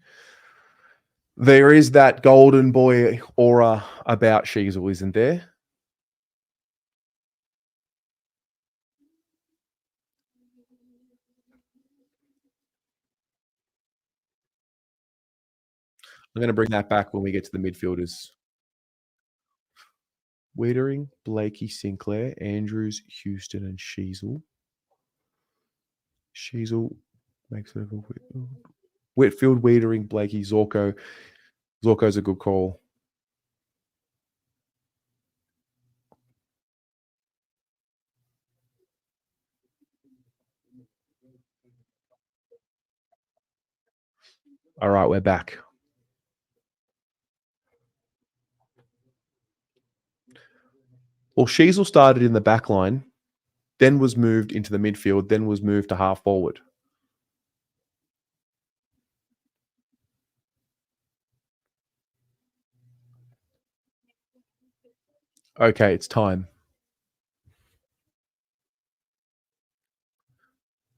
There is that golden boy aura about Sheasel, isn't there? I'm going to bring that back when we get to the midfielders. Wiedering, Blakey, Sinclair, Andrews, Houston, and Sheasel. Sheasel makes it over Whitfield, Wiedering, Blakey, Zorko. Zorko's a good call. All right, we're back. Well, Sheasel started in the back line, then was moved into the midfield, then was moved to half forward. Okay, it's time.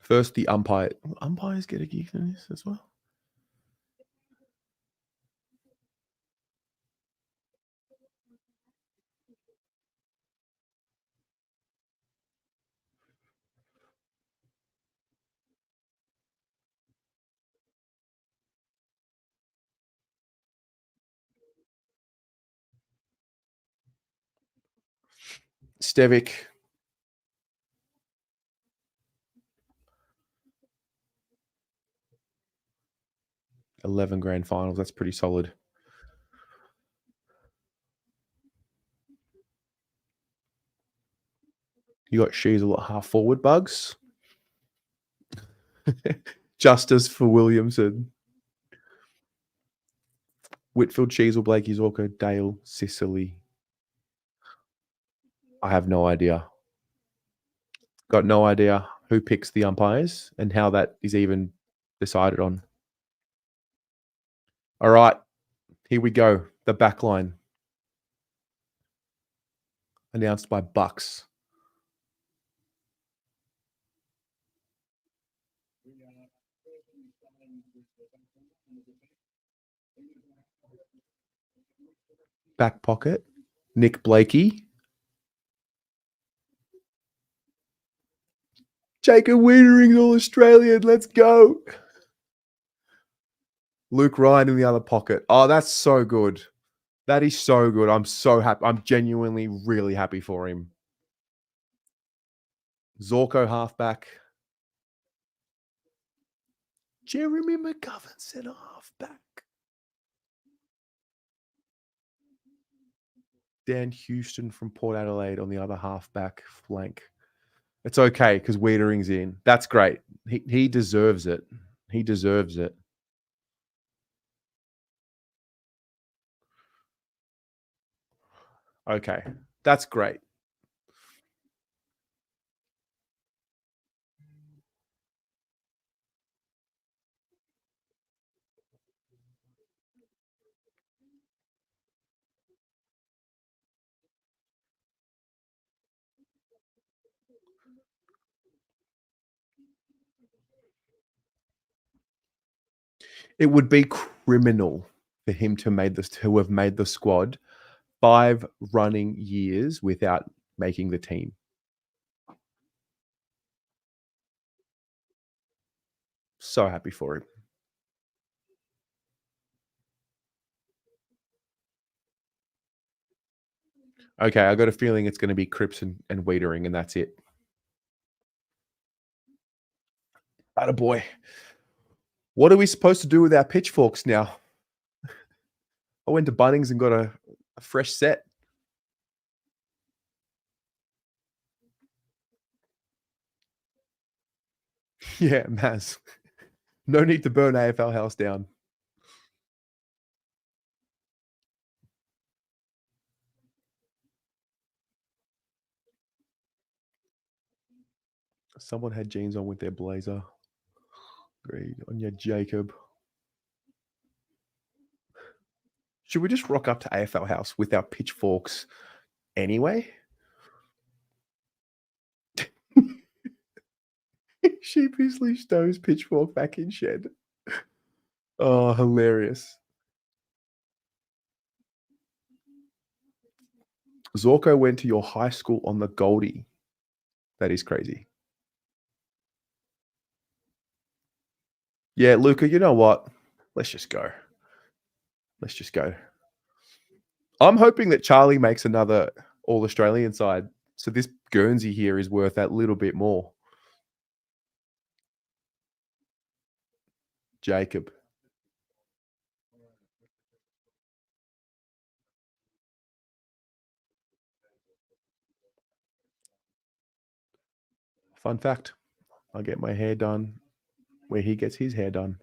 First, the umpire. Umpires get a gig in this as well. Stevic. $11 grand finals. That's pretty solid. You got Sheasel at half forward, Bugs. Justice for Williamson. Whitfield, Sheasel, Blakey, Zorko, Dale, Sicily. I have no idea. Got no idea who picks the umpires and how that is even decided on. All right, here we go. The back line. Announced by Bucks. Back pocket. Nick Blakey. Jacob Wiedering's All-Australian. Let's go. Luke Ryan in the other pocket. Oh, that's so good. That is so good. I'm so happy. I'm genuinely really happy for him. Zorko halfback. Jeremy McGovern centre halfback. Dan Houston from Port Adelaide on the other halfback flank. It's okay because Wiedering's in. That's great. He deserves it. He deserves it. Okay. That's great. It would be criminal for him to have made the squad 5 running years without making the team. So happy for him. Okay, I got a feeling it's going to be Cripps and Wiedering, and that's it. Attaboy. What are we supposed to do with our pitchforks now? I went to Bunnings and got a fresh set. Yeah, Maz. No need to burn AFL house down. Someone had jeans on with their blazer. Agreed. On your Jacob. Should we just rock up to AFL house with our pitchforks anyway? Sheepishly stows pitchfork back in shed. Oh, hilarious. Zorko went to your high school on the Goldie. That is crazy. Yeah, Luca, you know what? Let's just go. Let's just go. I'm hoping that Charlie makes another All-Australian side. So this Guernsey here is worth that little bit more. Jacob. Fun fact, I get my hair done where he gets his hair done.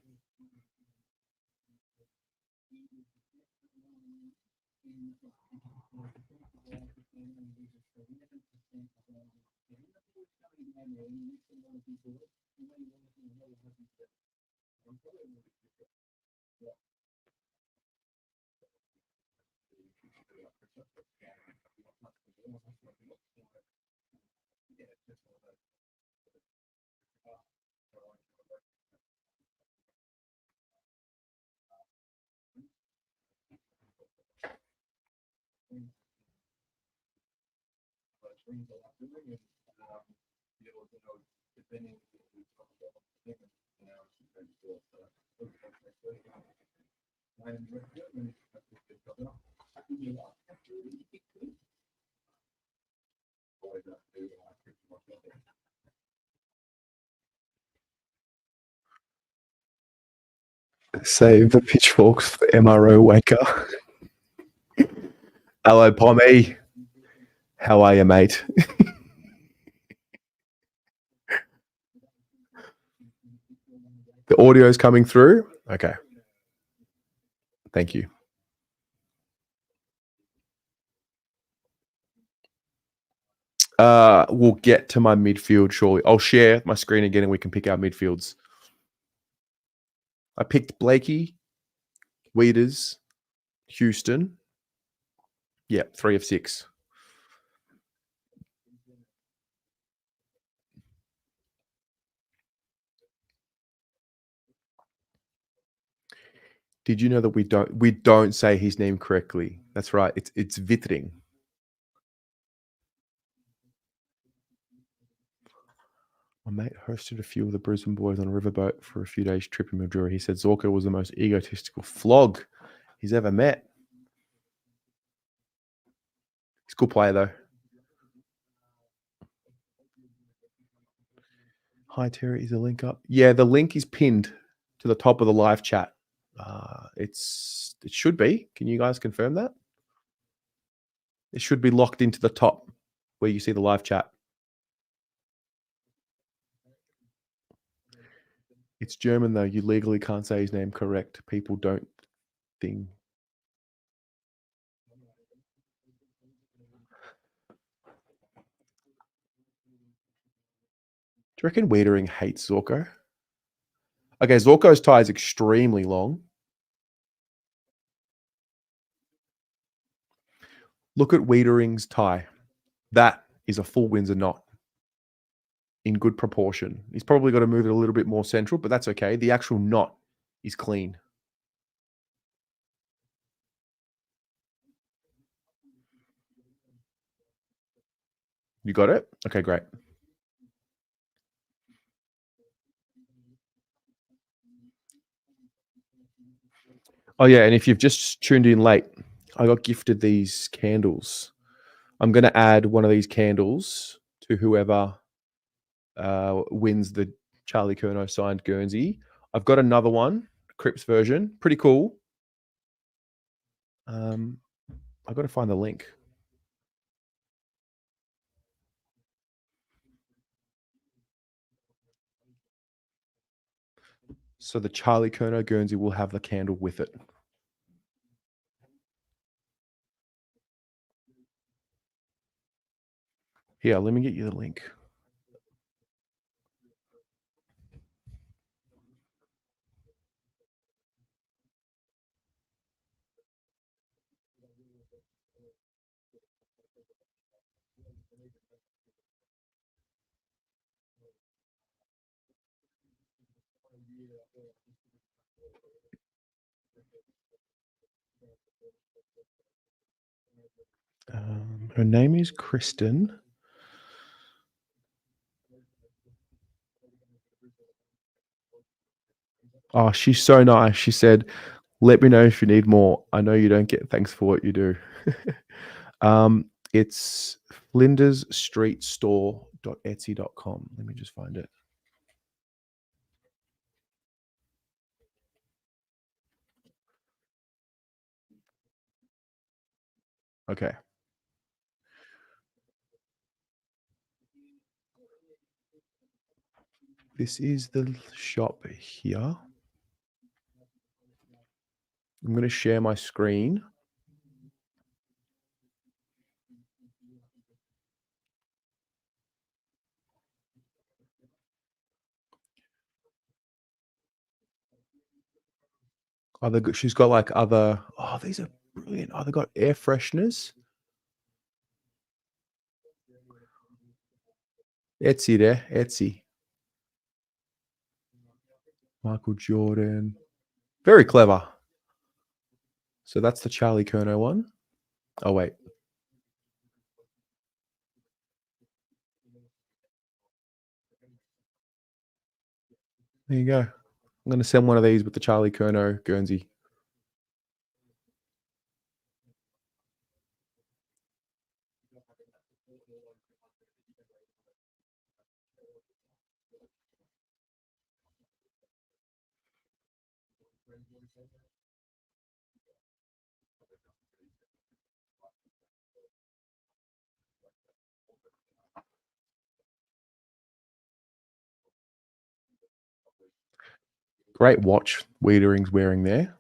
Save the pitchforks for MRO Waker. Hello, Pommy. How are you, mate? The audio's coming through. Okay. Thank you. We'll get to my midfield shortly. I'll share my screen again and we can pick our midfields. I picked Blakey, Weeders, Houston. Yeah, 3 of 6. Did you know that we don't say his name correctly? That's right. It's Wittering. My mate hosted a few of the Brisbane boys on a riverboat for a few days trip in Mildura. He said Zorko was the most egotistical flog he's ever met. He's a cool player though. Hi Terry, is the link up? Yeah, the link is pinned to the top of the live chat. It should be. Can you guys confirm that? It should be locked into the top where you see the live chat. It's German though. You legally can't say his name correct. People don't think. Do you reckon Wiedering hates Zorko? Okay, Zorko's tie is extremely long. Look at Wiedering's tie. That is a full Windsor knot in good proportion. He's probably got to move it a little bit more central, but that's okay. The actual knot is clean. You got it? Okay, great. Oh, yeah. And if you've just tuned in late, I got gifted these candles. I'm going to add one of these candles to whoever wins the Charlie Curnow signed Guernsey. I've got another one, Crips version. Pretty cool. I've got to find the link. So the Charlie Curnow Guernsey will have the candle with it. Here, let me get you the link. Her name is Kristen. Oh, she's so nice. She said, "Let me know if you need more. I know you don't get thanks for what you do." It's flindersstreetstore.etsy.com. Let me just find it. Okay. This is the shop here. I'm going to share my screen. She's got like other. Oh, these are brilliant. Oh, they've got air fresheners. Etsy there. Etsy. Michael Jordan. Very clever. So that's the Charlie Curnow one. Oh, wait. There you go. I'm going to send one of these with the Charlie Curnow Guernsey. Great watch Wiedering's wearing there.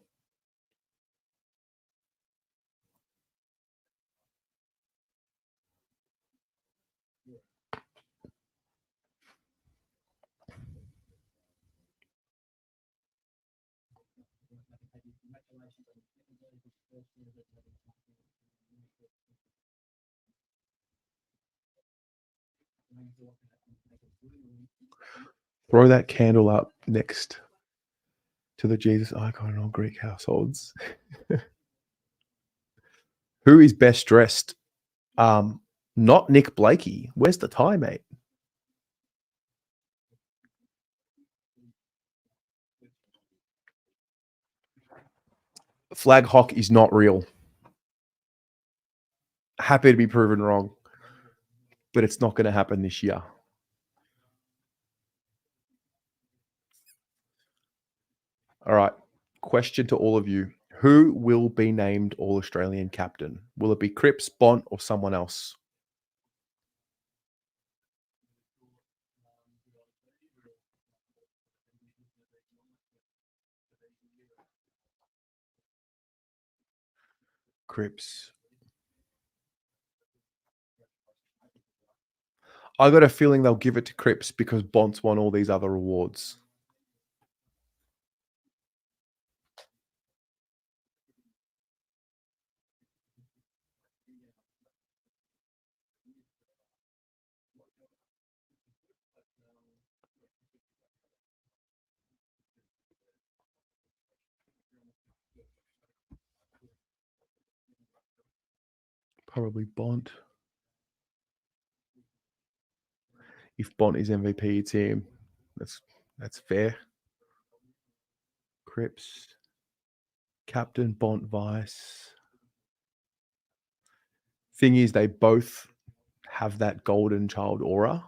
Throw that candle up next To the Jesus icon in all Greek households. Who is best dressed? Not Nick Blakey. Where's the tie, mate? Flag Hawk is not real. Happy to be proven wrong, but it's not going to happen this year. All right. Question to all of you. Who will be named All-Australian captain? Will it be Cripps, Bont, or someone else? Cripps. I got a feeling they'll give it to Cripps because Bont's won all these other awards. Probably Bont. If Bont is MVP, it's him. That's fair. Cripps. Captain, Bont, Vice. Thing is, they both have that golden child aura.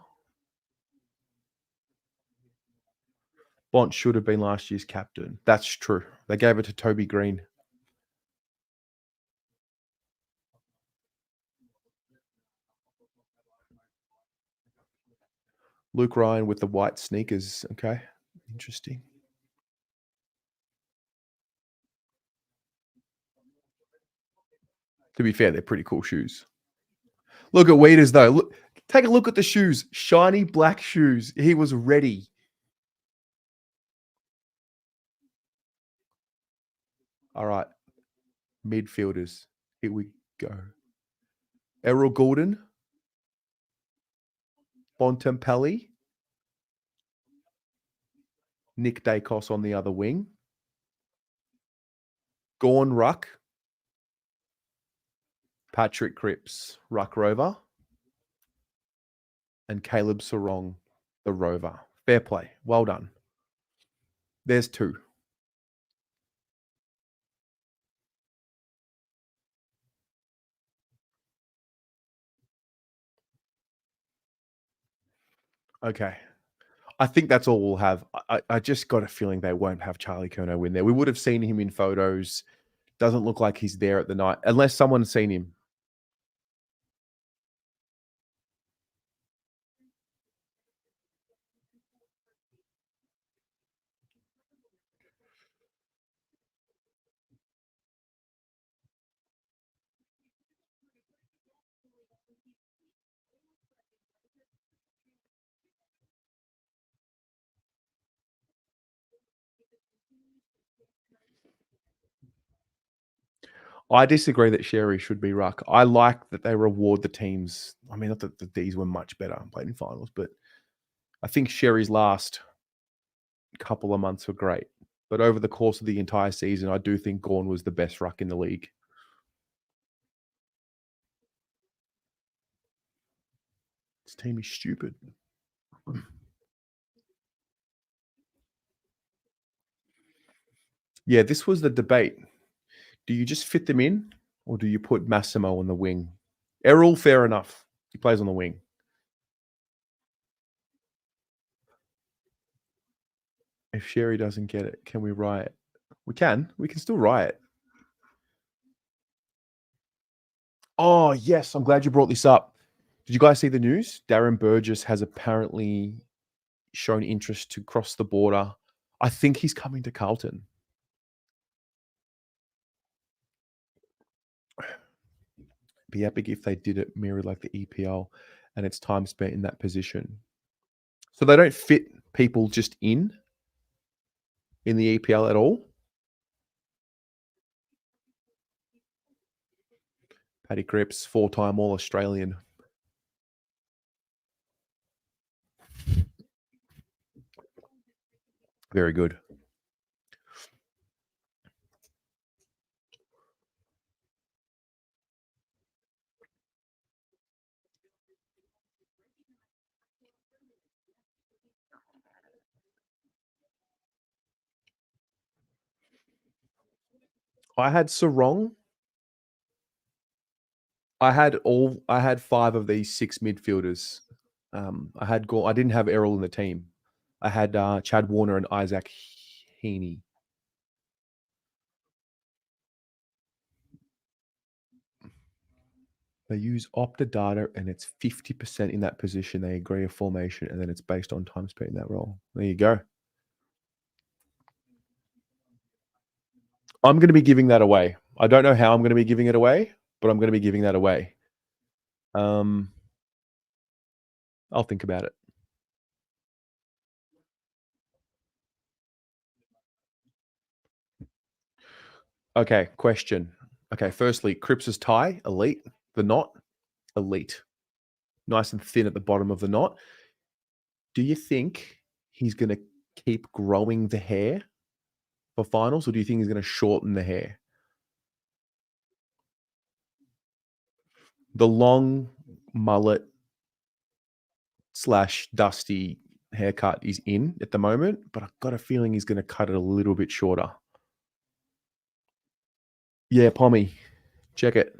Bont should have been last year's captain. That's true. They gave it to Toby Green. Luke Ryan with the white sneakers. Okay. Interesting. To be fair, they're pretty cool shoes. Look at Weeders, though. Look, take a look at the shoes. Shiny black shoes. He was ready. All right. Midfielders. Here we go. Errol Gordon. Bontempelli. Nick Dacos on the other wing. Gawn Ruck. Patrick Cripps, Ruck Rover. And Caleb Sarong, the Rover. Fair play. Well done. There's two. Okay. I think that's all we'll have. I just got a feeling they won't have Charlie Curnow in there. We would have seen him in photos. Doesn't look like he's there at the night, unless someone's seen him. I disagree that Sherry should be ruck. I like that they reward the teams. I mean, not that the D's were much better and played in finals, but I think Sherry's last couple of months were great. But over the course of the entire season, I do think Gawn was the best ruck in the league. This team is stupid. Yeah, this was the debate. Do you just fit them in or do you put Massimo on the wing? Errol, fair enough. He plays on the wing. If Sherry doesn't get it, can we riot? We can. We can still riot. Oh, yes. I'm glad you brought this up. Did you guys see the news? Darren Burgess has apparently shown interest to cross the border. I think he's coming to Carlton. Be epic if they did it mirrored like the EPL and it's time spent in that position. So they don't fit people just in the EPL at all. Paddy Cripps, 4-time All-Australian. Very good. I had Sarong. I had 5 of these 6 midfielders. I didn't have Errol in the team. I had Chad Warner and Isaac Heaney. They use Opta data and it's 50% in that position. They agree a formation and then it's based on time spent in that role. There you go. I'm going to be giving that away. I don't know how I'm going to be giving it away, but I'm going to be giving that away. I'll think about it. Okay, question. Okay, firstly, Cripps' tie, elite. The knot, elite. Nice and thin at the bottom of the knot. Do you think he's going to keep growing the hair for finals, or do you think he's going to shorten the hair? The long mullet / dusty haircut is in at the moment, but I've got a feeling he's going to cut it a little bit shorter. Yeah, Pommy, check it.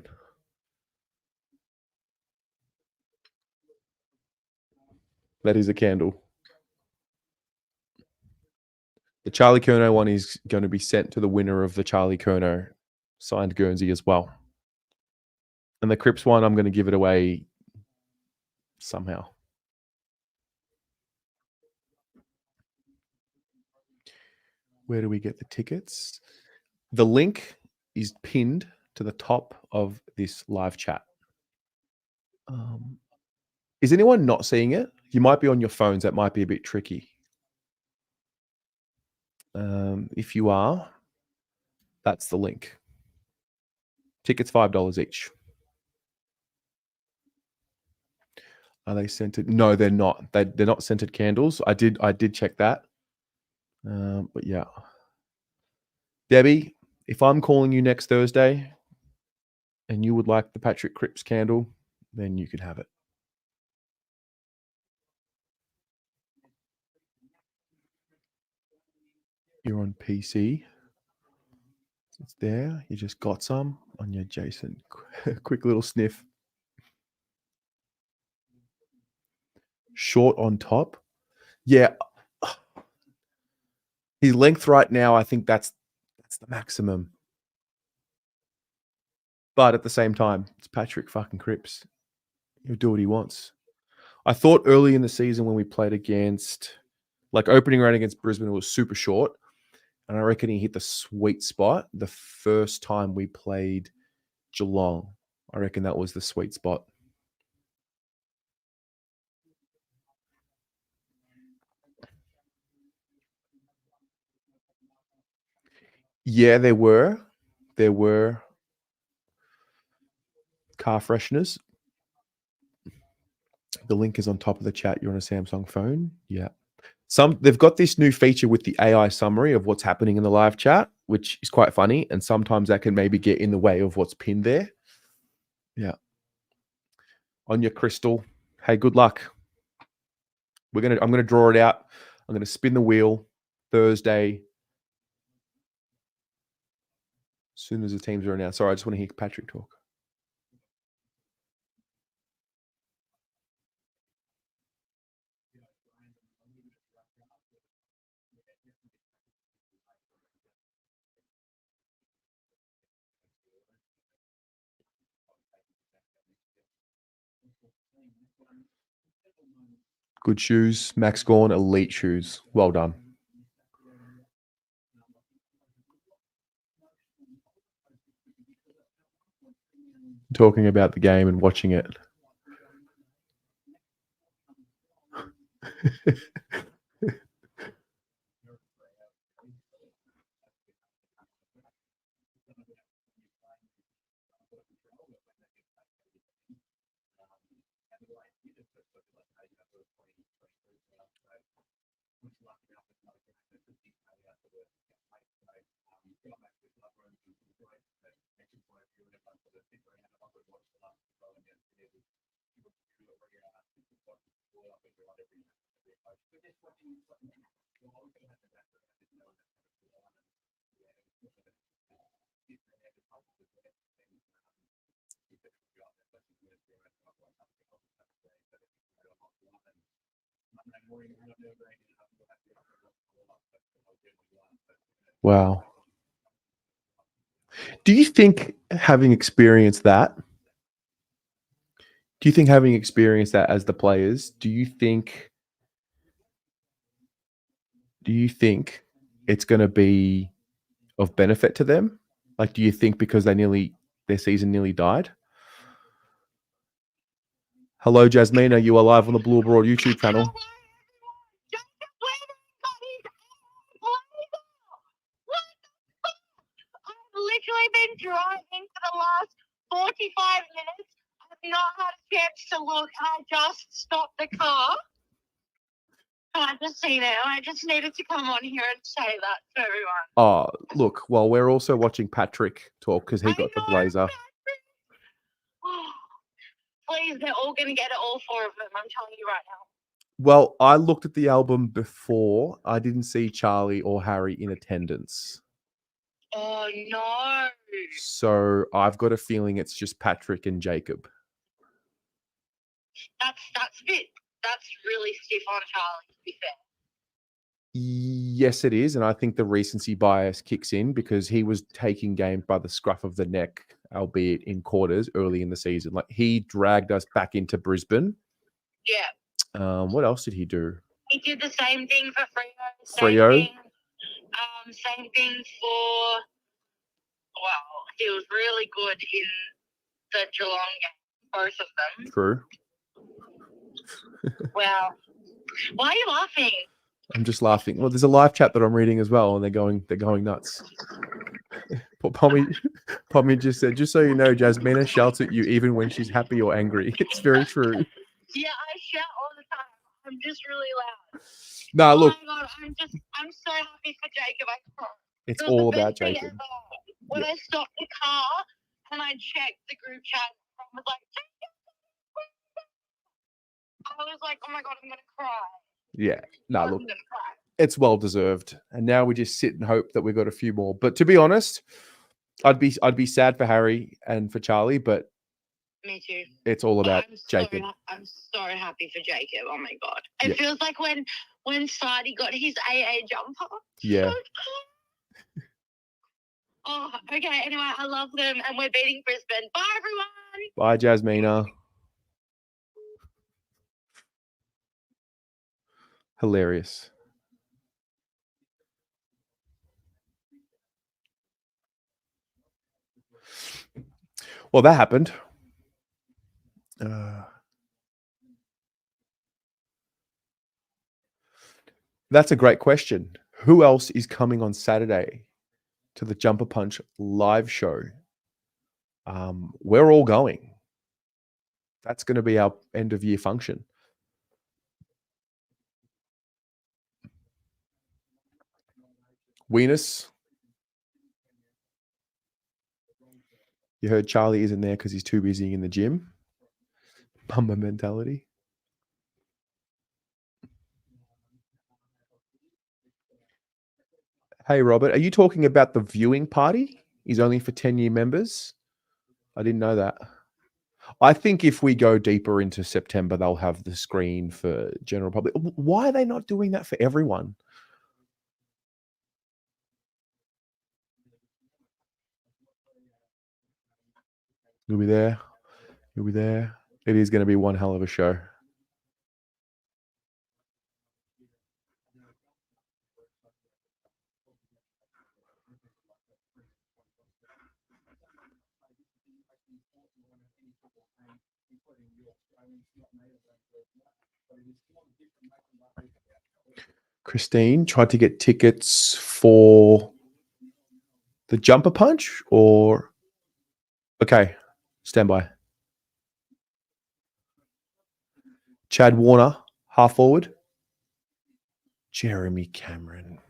That is a candle. The Charlie Curnow one is going to be sent to the winner of the Charlie Curnow signed Guernsey as well. And the Cripps one, I'm going to give it away somehow. Where do we get the tickets? The link is pinned to the top of this live chat. Is anyone not seeing it? You might be on your phones. That might be a bit tricky. If you are, that's the link. Tickets $5 each. Are they scented? No, they're not. They're not scented candles. I did check that. But yeah. Debbie, if I'm calling you next Thursday and you would like the Patrick Cripps candle, then you can have it. You're on PC. It's there. You just got some on your Jason. Quick little sniff. Short on top. Yeah. His length right now, I think that's the maximum. But at the same time, it's Patrick fucking Cripps. He'll do what he wants. I thought early in the season when we played against, like opening round against Brisbane, it was super short. And I reckon he hit the sweet spot the first time we played Geelong. I reckon that was the sweet spot. Yeah, there were car fresheners. The link is on top of the chat. You're on a Samsung phone. Yeah. They've got this new feature with the AI summary of what's happening in the live chat, which is quite funny. And sometimes that can maybe get in the way of what's pinned there. Yeah. On your crystal. Hey, good luck. I'm gonna draw it out. I'm gonna spin the wheel Thursday. As soon as the teams are announced. Sorry, I just want to hear Patrick talk. Good shoes. Max Gorn, elite shoes. Well done. Talking about the game and watching it. Wow. Do you think having experienced that, as the players, do you think it's going to be of benefit to them? Like, do you think because their season nearly died? Hello, Jasmina. You are live on the Blue Broad YouTube channel. I've literally been driving for the last 45 minutes. I've not had a chance to look. I just stopped the car. And I just seen it. And I just needed to come on here and say that to everyone. Oh, look. Well, we're also watching Patrick talk because he got the blazer. Please, they're all going to get it, all four of them. I'm telling you right now. Well, I looked at the album before. I didn't see Charlie or Harry in attendance. Oh, no. So I've got a feeling it's just Patrick and Jacob. That's really stiff on Charlie, to be fair. Yes, it is. And I think the recency bias kicks in because he was taking games by the scruff of the neck, albeit in quarters early in the season. Like, he dragged us back into Brisbane. Yeah. What else did he do? He did the same thing for Freo. Freo? Same thing for... Well, he was really good in the Geelong game, both of them. True. Wow. Why are you laughing? I'm just laughing. Well, there's a live chat that I'm reading as well, and they're going nuts. Pommy just said, just so you know, Jasmina shouts at you even when she's happy or angry. It's very true. Yeah, I shout all the time. I'm just really loud. Nah, look. Oh my God, I'm so happy for Jacob. I can't. It's all about Jacob. Ever. When I stopped the car and I checked the group chat, I was like, I was like, oh my God, I'm going to cry. Yeah. Nah, look. I'm going to cry. It's well deserved. And now we just sit and hope that we got a few more. But to be honest, I'd be sad for Harry and for Charlie, but me too. It's all about Jacob. I'm so happy for Jacob. Oh my God. It feels like when Sadie got his AA jumper. Yeah. Oh, okay. Anyway, I love them and we're beating Brisbane. Bye, everyone. Bye, Jasmina. Hilarious. Well, that happened. That's a great question. Who else is coming on Saturday to the Jumper Punch live show? We're all going. That's going to be our end of year function. Weenus. You heard Charlie isn't there because he's too busy in the gym. Bummer mentality. Hey, Robert, are you talking about the viewing party? Is only for 10-year members? I didn't know that. I think if we go deeper into September, they'll have the screen for general public. Why are they not doing that for everyone? You'll be there. You'll be there. It is going to be one hell of a show. Christine tried to get tickets for the Jumper Punch or... Okay, stand by. Chad Warner, half forward. Jeremy Cameron.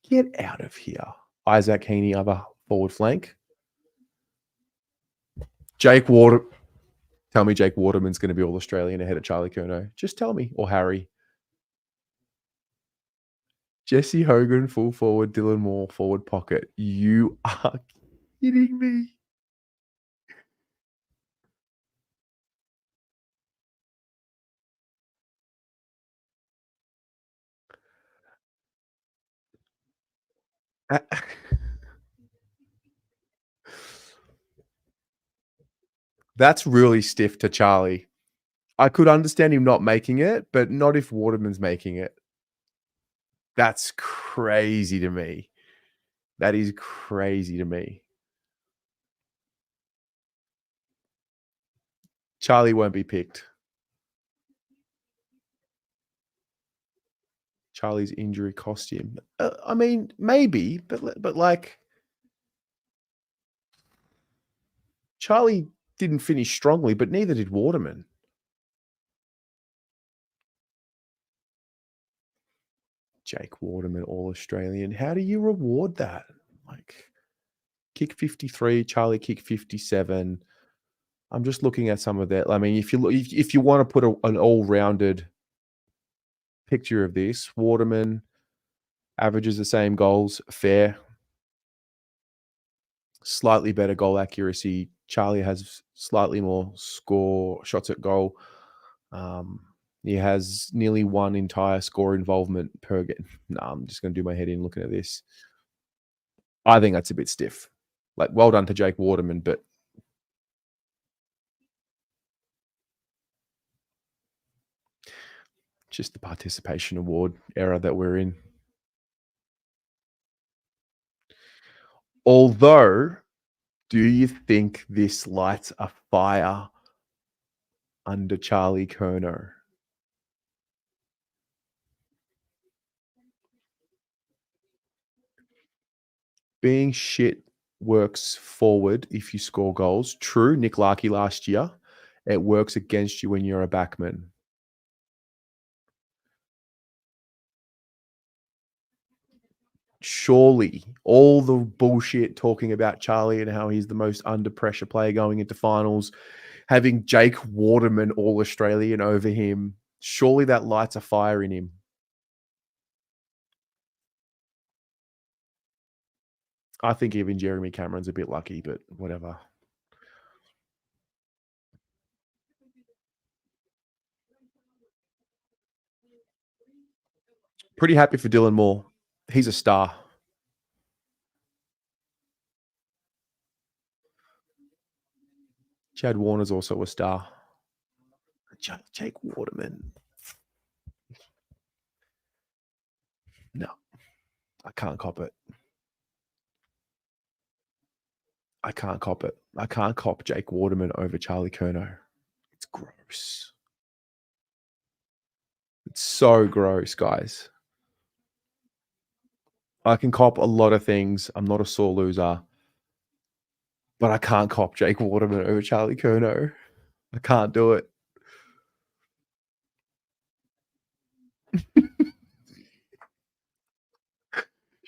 Get out of here. Isaac Heaney, other forward flank. Jake Water. Tell me Jake Waterman's going to be all Australian ahead of Charlie Curnow. Just tell me. Or Harry. Jesse Hogan, full forward. Dylan Moore, forward pocket. You are kidding me. That's really stiff to Charlie. I could understand him not making it, but not if Waterman's making it. That's crazy to me. That is crazy to me. Charlie won't be picked. Charlie's injury cost him. I mean, maybe, but like Charlie didn't finish strongly, but neither did Waterman. Jake Waterman, All-Australian. How do you reward that? Like, kick 53, Charlie kick 57. I'm just looking at some of that. I mean, if you want to put an all-rounded picture of this, Waterman averages the same goals, fair. Slightly better goal accuracy. Charlie has slightly more shots at goal. He has nearly one entire score involvement per game. No, I'm just going to do my head in looking at this. I think that's a bit stiff. Like, well done to Jake Waterman, but just the participation award era that we're in. Although, do you think this lights a fire under Charlie Curnow? Being shit works forward if you score goals. True, Nick Larkey last year. It works against you when you're a backman. Surely all the bullshit talking about Charlie and how he's the most under pressure player going into finals, having Jake Waterman All-Australian over him, surely that lights a fire in him. I think even Jeremy Cameron's a bit lucky, but whatever. Pretty happy for Dylan Moore. He's a star. Chad Warner's also a star. Jake Waterman. No, I can't cop it. I can't cop it. I can't cop Jake Waterman over Charlie Curnow. It's gross. It's so gross, guys. I can cop a lot of things. I'm not a sore loser. But I can't cop Jake Waterman over Charlie Curnow. I can't do it.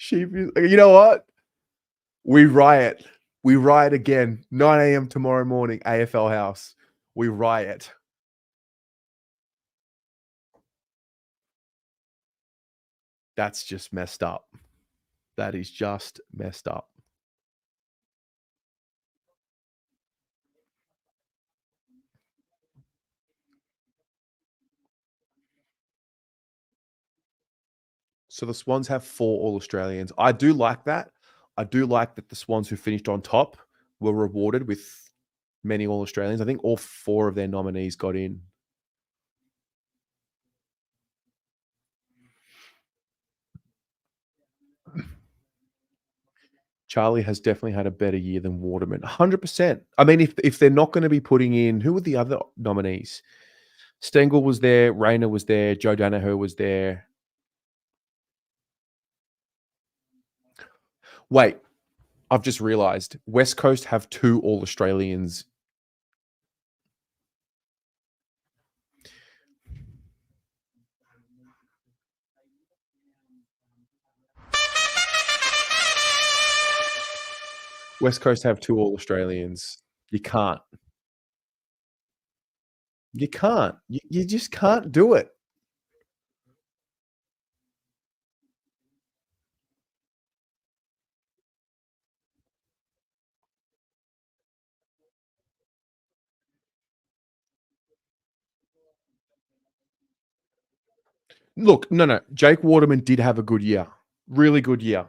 You know what? We riot. We riot again. 9 a.m. tomorrow morning, AFL House. We riot. That's just messed up. That is just messed up. So the Swans have 4 All-Australians. I do like that. I do like that the Swans who finished on top were rewarded with many All-Australians. I think all 4 of their nominees got in. Charlie has definitely had a better year than Waterman. 100%. I mean, if they're not going to be putting in, who were the other nominees? Stengel was there. Rayner was there. Joe Danaher was there. Wait, I've just realized West Coast have 2 All-Australians. West Coast have 2 All-Australians. You can't. You can't. You just can't do it. Look, no. Jake Waterman did have a good year. Really good year.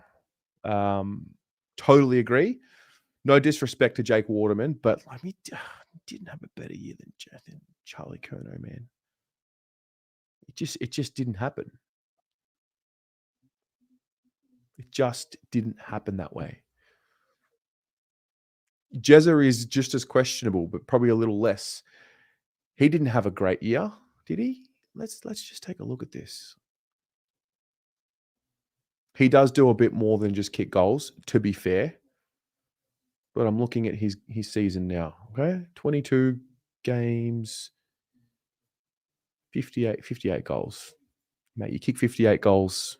Totally agree. No disrespect to Jake Waterman, but I mean, didn't have a better year than Charlie Curnow, man. It just didn't happen. It just didn't happen that way. Jezza is just as questionable, but probably a little less. He didn't have a great year, did he? Let's just take a look at this. He does do a bit more than just kick goals, to be fair. But I'm looking at his season now. Okay, 22 games, 58 goals. Mate, you kick 58 goals.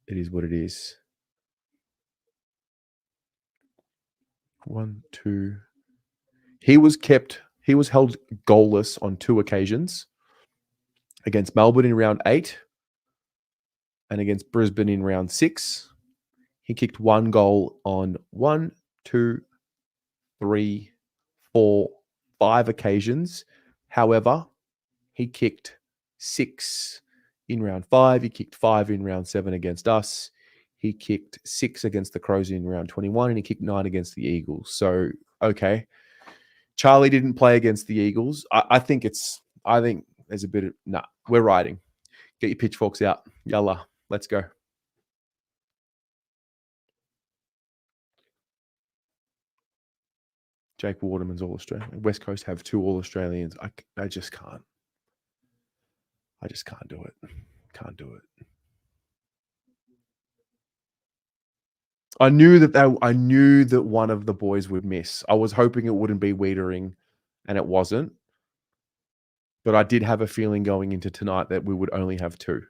It is what it is. 1, 2. He was held goalless on 2 occasions against Melbourne in round 8 and against Brisbane in round 6. He kicked 1 goal on 1, 2, 3, 4, 5 occasions. However, he kicked 6 in round 5. He kicked 5 in round 7 against us. He kicked 6 against the Crows in round 21, and he kicked 9 against the Eagles. So, okay. Charlie didn't play against the Eagles. I think there's a bit of, we're riding. Get your pitchforks out. Yalla, let's go. Jake Waterman's All-Australian. West Coast have 2 All-Australians. I just can't. I just can't do it. Can't do it. I knew that one of the boys would miss. I was hoping it wouldn't be Wiedering, and it wasn't. But I did have a feeling going into tonight that we would only have 2.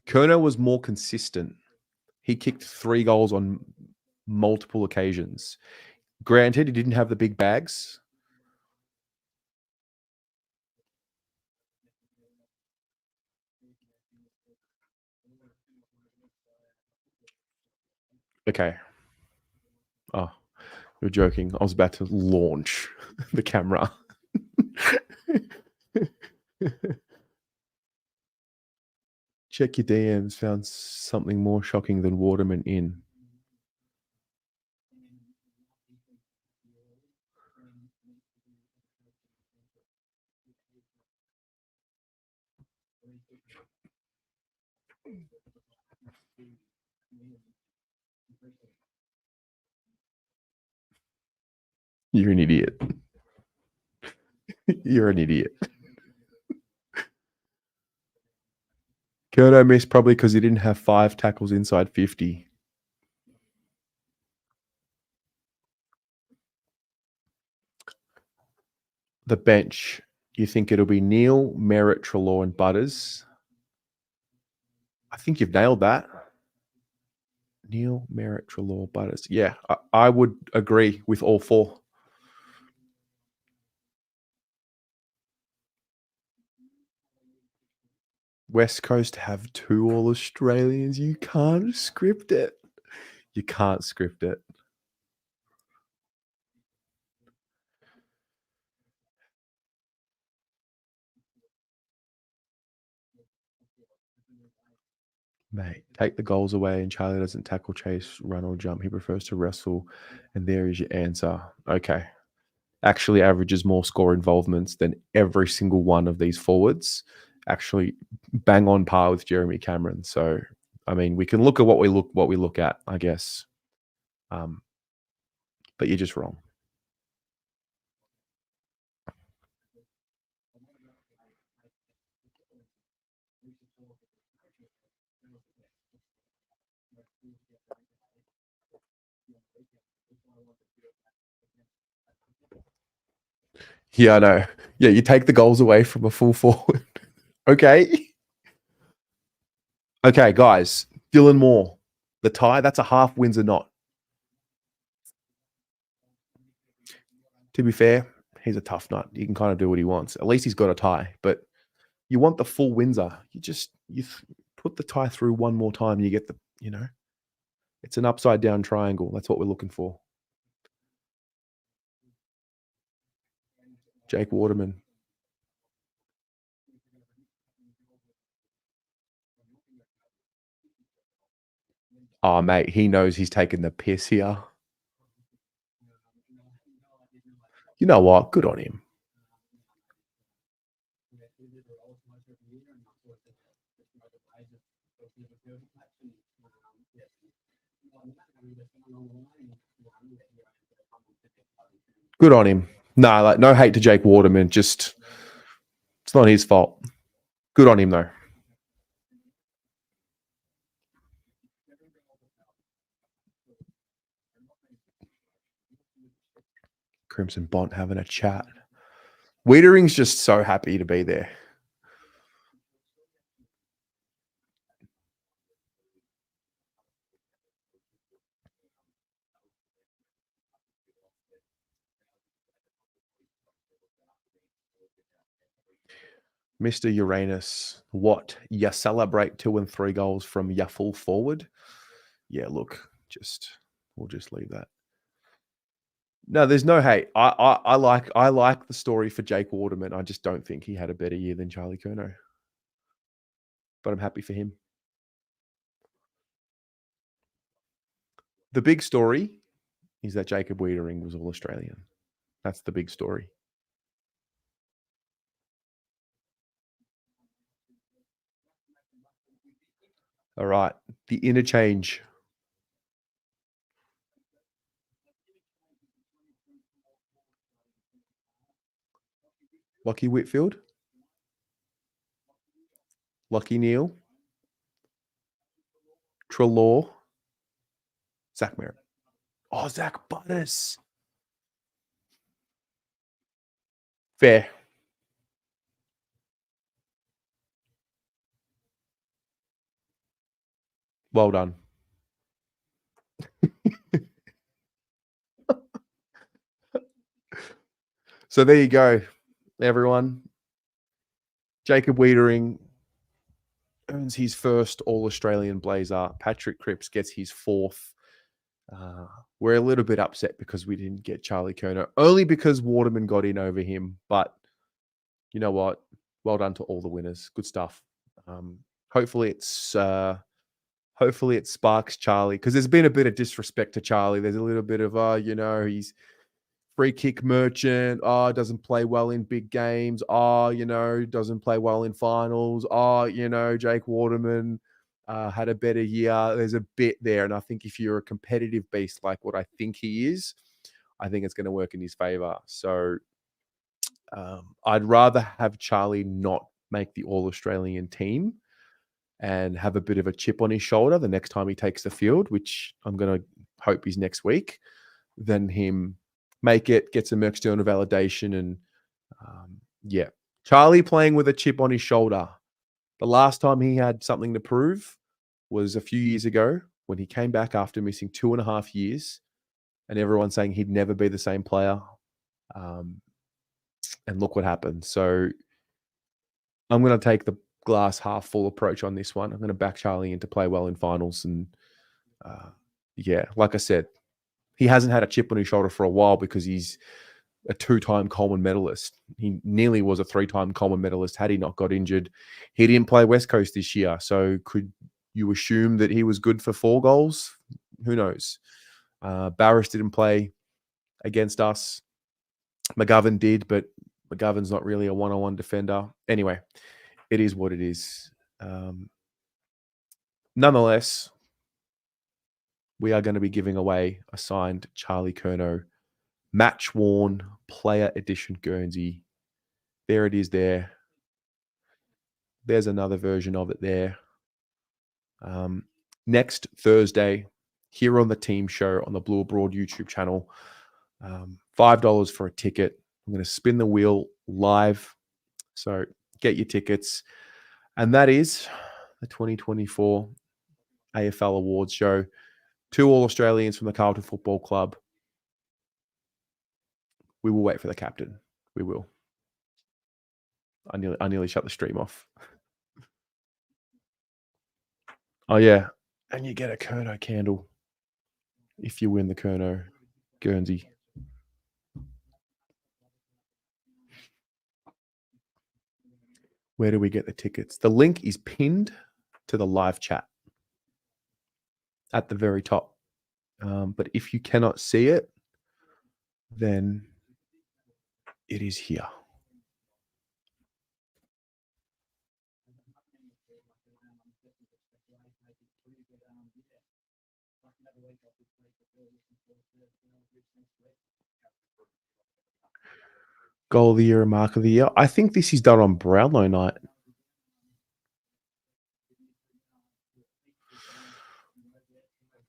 Curnow was more consistent. He kicked 3 goals on multiple occasions. Granted, he didn't have the big bags. Okay. Oh, you're joking. I was about to launch the camera. Check your DMs. Found something more shocking than Waterman in. You're an idiot. You're an idiot. Curnow missed probably because he didn't have 5 tackles inside 50. The bench. You think it'll be Neil, Merritt, Treloar, and Butters? I think you've nailed that. Neil, Merritt, Treloar, Butters. Yeah, I would agree with all 4. West Coast have 2 All-Australians. You can't script it. You can't script it. Mate, take the goals away and Charlie doesn't tackle, chase, run, or jump. He prefers to wrestle, and there is your answer. Okay. Actually averages more score involvements than every single one of these forwards. Actually bang on par with Jeremy Cameron. So, I mean, we can look at what we look at, I guess. But you're just wrong. Yeah, I know. Yeah, you take the goals away from a full forward. Okay. Okay, guys. Dylan Moore. The tie, that's a half wins or not. To be fair, he's a tough nut. He can kind of do what he wants. At least he's got a tie. But you want the full Windsor. You put the tie through one more time. You get the, it's an upside down triangle. That's what we're looking for. Jake Waterman. Oh, mate, he knows he's taking the piss here. You know what? Good on him. Good on him. Nah, like no hate to Jake Waterman. Just it's not his fault. Good on him though. Crimson Bont having a chat. Wiedering's just so happy to be there. Mr. Uranus, what? You celebrate 2 and 3 goals from your full forward? Yeah, look, we'll just leave that. No, there's no hate. I like the story for Jake Waterman. I just don't think he had a better year than Charlie Curnow. But I'm happy for him. The big story is that Jacob Wiedering was All-Australian. That's the big story. All right, the interchange. Lockie Whitfield. Lockie Neal. Treloar. Zach Merritt. Oh, Zach Butters. Fair. Well done. So there you go, everyone. Jacob Wiedering earns his first All-Australian blazer. Patrick Cripps gets his 4th. We're a little bit upset because we didn't get Charlie Curnow, only because Waterman got in over him. But you know what? Well done to all the winners. Good stuff. Hopefully it sparks Charlie, because there's been a bit of disrespect to Charlie. There's a little bit of, he's free kick merchant. Doesn't play well in big games. Doesn't play well in finals. Jake Waterman had a better year. There's a bit there. And I think if you're a competitive beast like what I think he is, I think it's going to work in his favor. So I'd rather have Charlie not make the All-Australian team and have a bit of a chip on his shoulder the next time he takes the field, which I'm going to hope is next week, than him make it, get some external validation. And Charlie playing with a chip on his shoulder. The last time he had something to prove was a few years ago when he came back after missing 2.5 years, and everyone's saying he'd never be the same player. And look what happened. So I'm going to take the glass half full approach on this one. I'm going to back Charlie in to play well in finals. And like I said, he hasn't had a chip on his shoulder for a while because he's a 2-time Coleman medalist. He nearly was a 3-time Coleman medalist had he not got injured. He didn't play West Coast this year. So could you assume that he was good for 4 goals? Who knows? Barris didn't play against us. McGovern did, but McGovern's not really a one-on-one defender. Anyway, it is what it is. Nonetheless, we are going to be giving away a signed Charlie Curnow match-worn player edition Guernsey. There it is there. There's another version of it there. Next Thursday, here on the team show on the Blue Abroad YouTube channel, $5 for a ticket. I'm going to spin the wheel live. So get your tickets. And that is the 2024 AFL Awards show. 2 All-Australians from the Carlton Football Club. We will wait for the captain. We will. I nearly shut the stream off. Oh, yeah. And you get a Kerno candle if you win the Kerno Guernsey. Where do we get the tickets? The link is pinned to the live chat at the very top. But if you cannot see it, then it is here. Goal of the year, mark of the year. I think this is done on Brownlow night.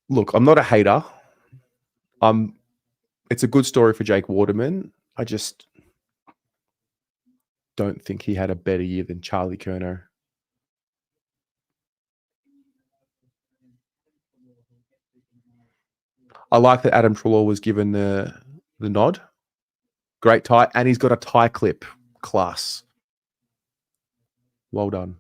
Look, I'm not a hater. It's a good story for Jake Waterman. I just don't think he had a better year than Charlie Kerno. I like that Adam Treloar was given the nod. Great tie, and he's got a tie clip. Class. Well done.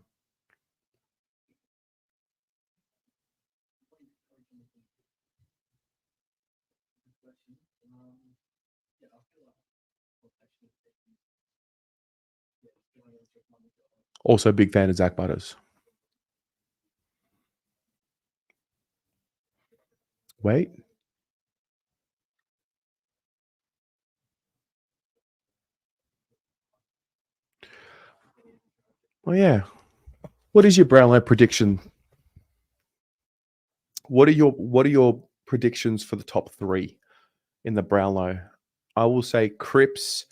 Also, a big fan of Zach Butters. Wait. Oh, yeah. What is your Brownlow prediction? What are your predictions for the top three in the Brownlow? I will say Cripps,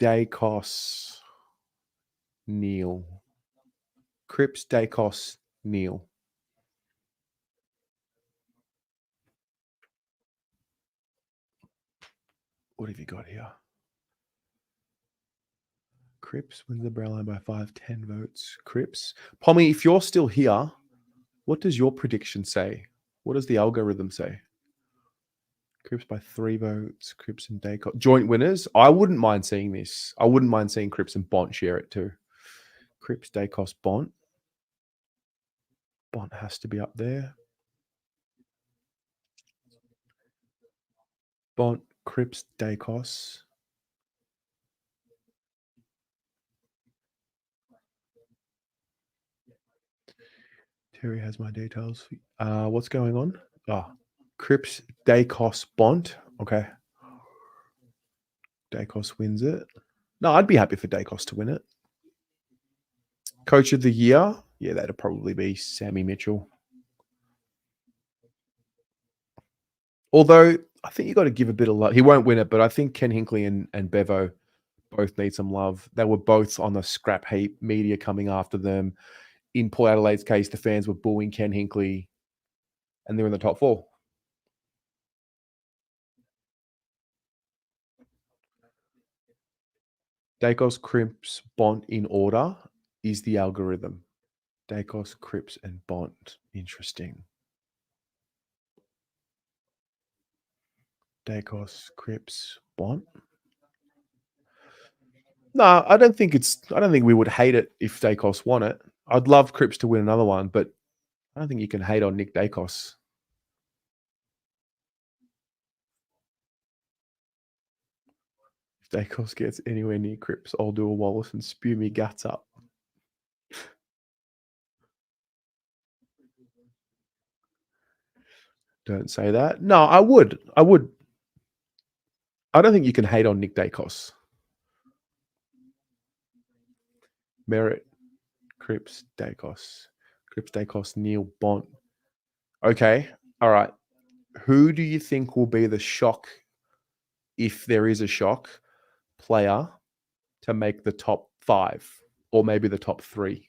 Dacos, Neil. Cripps, Dacos, Neil. What have you got here? Cripps wins the Brownlow by 5-10 votes. Cripps. Pommy, if you're still here, what does your prediction say? What does the algorithm say? Cripps by 3 votes. Cripps and Dacos. Joint winners. I wouldn't mind seeing this. I wouldn't mind seeing Cripps and Bont share it too. Cripps, Dacos, Bont. Bont has to be up there. Bont, Cripps, Dacos. Terry has my details. What's going on? Cripps, Dacos, Bont. Okay. Dacos wins it. No, I'd be happy for Dacos to win it. Coach of the year? Yeah, that'd probably be Sammy Mitchell. Although, I think you got to give a bit of love. He won't win it, but I think Ken Hinkley and Bevo both need some love. They were both on the scrap heap, media coming after them. In Port Adelaide's case, the fans were booing Ken Hinkley, and they're in the top 4. Dacos, Cripps, Bont in order is the algorithm. Dacos, Cripps, and Bont. Interesting. Dacos, Cripps, Bont. No, I don't think we would hate it if Dacos won it. I'd love Cripps to win another one, but I don't think you can hate on Nick Dacos. If Dacos gets anywhere near Cripps, I'll do a Wallace and spew me guts up. Don't say that. No, I would. I don't think you can hate on Nick Dacos. Merritt, Cripps, Dacos. Cripps, Dacos, Neil, Bont. Okay. All right. Who do you think will be the shock, if there is a shock, player to make the top 5 or maybe the top 3?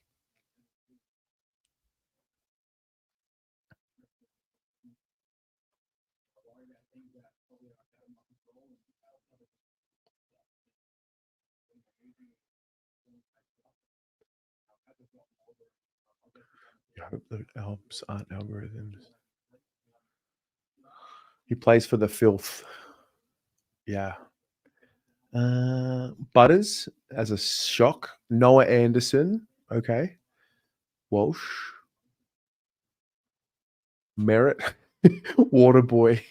I hope the Alps aren't algorithms. He plays for the filth. Yeah. Butters as a shock. Noah Anderson. Okay. Walsh. Merritt. Waterboy.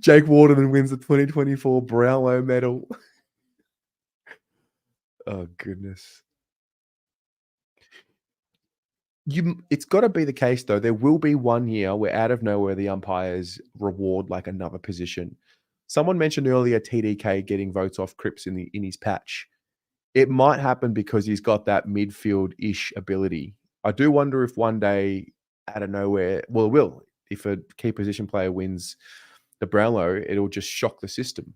Jake Waterman wins the 2024 Brownlow medal. Oh, goodness. It's got to be the case, though. There will be one year where out of nowhere the umpires reward like another position. Someone mentioned earlier TDK getting votes off Cripps in his patch. It might happen because he's got that midfield-ish ability. I do wonder if one day, out of nowhere, well, it will. If a key position player wins the Brownlow, it'll just shock the system.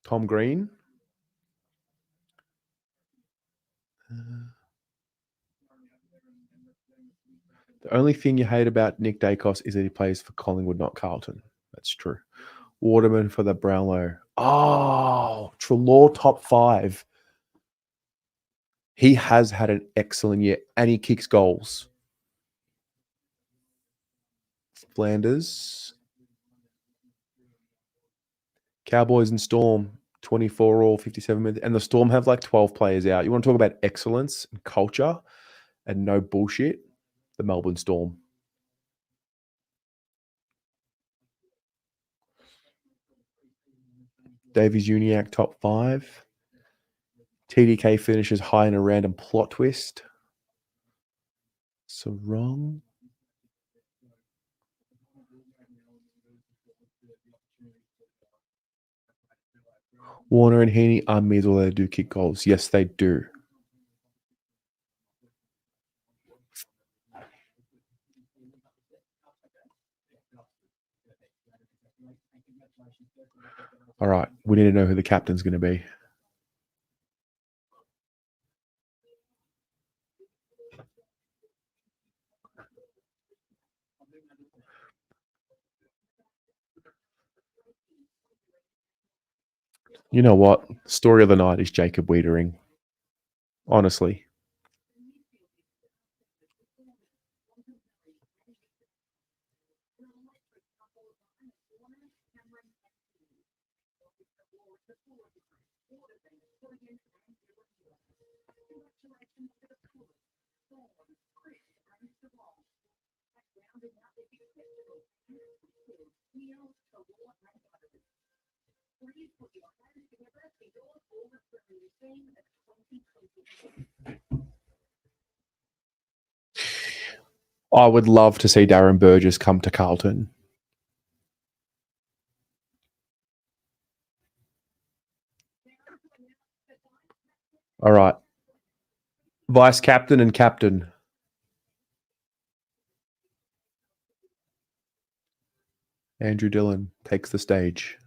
Tom Green. The only thing you hate about Nick Dacos is that he plays for Collingwood, not Carlton. That's true. Waterman for the Brownlow. Oh, Treloar top 5. He has had an excellent year and he kicks goals. Flanders. Cowboys and Storm, 24 all, 57 minutes. And the Storm have like 12 players out. You want to talk about excellence and culture and no bullshit? The Melbourne Storm. Davies Uniacke, top 5. TDK finishes high in a random plot twist. So wrong. Warner and Heaney are mids, although they do kick goals. Yes, they do. All right, we need to know who the captain's going to be. You know what? Story of the night is Jacob Wiedering. Honestly. I would love to see Darren Burgess come to Carlton. All right. Vice captain and captain. Andrew Dillon takes the stage.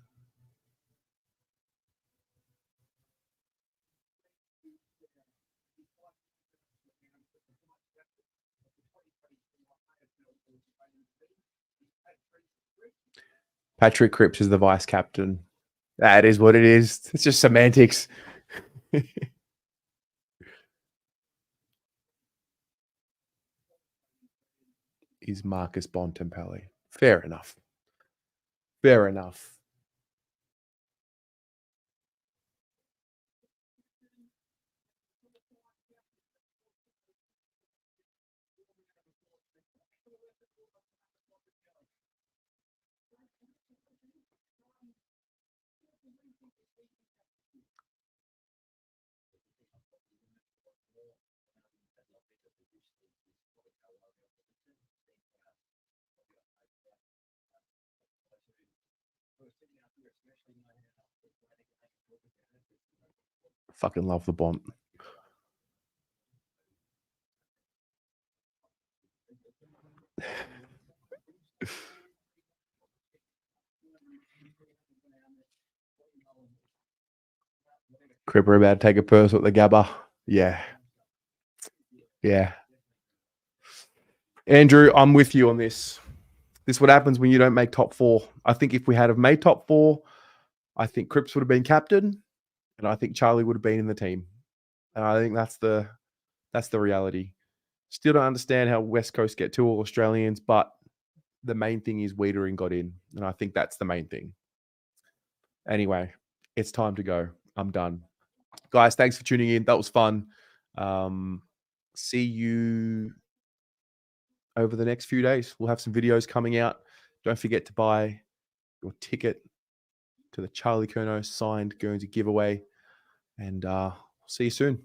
Patrick Cripps is the vice captain. That is what it is. It's just semantics. Is Marcus Bontempelli. Fair enough. Fair enough. Fucking love the Bont. Cripper about to take a purse with the Gabba. Yeah. Yeah. Andrew, I'm with you on this. This is what happens when you don't make top 4. I think if we had have made top 4, I think Cripps would have been captain, and I think Charlie would have been in the team. And I think that's the reality. Still don't understand how West Coast get 2 All Australians, but the main thing is Wiedering got in, and I think that's the main thing. Anyway, it's time to go. I'm done. Guys, thanks for tuning in. That was fun. See you over the next few days. We'll have some videos coming out. Don't forget to buy your ticket to the Charlie Curnow signed Guernsey giveaway. And see you soon.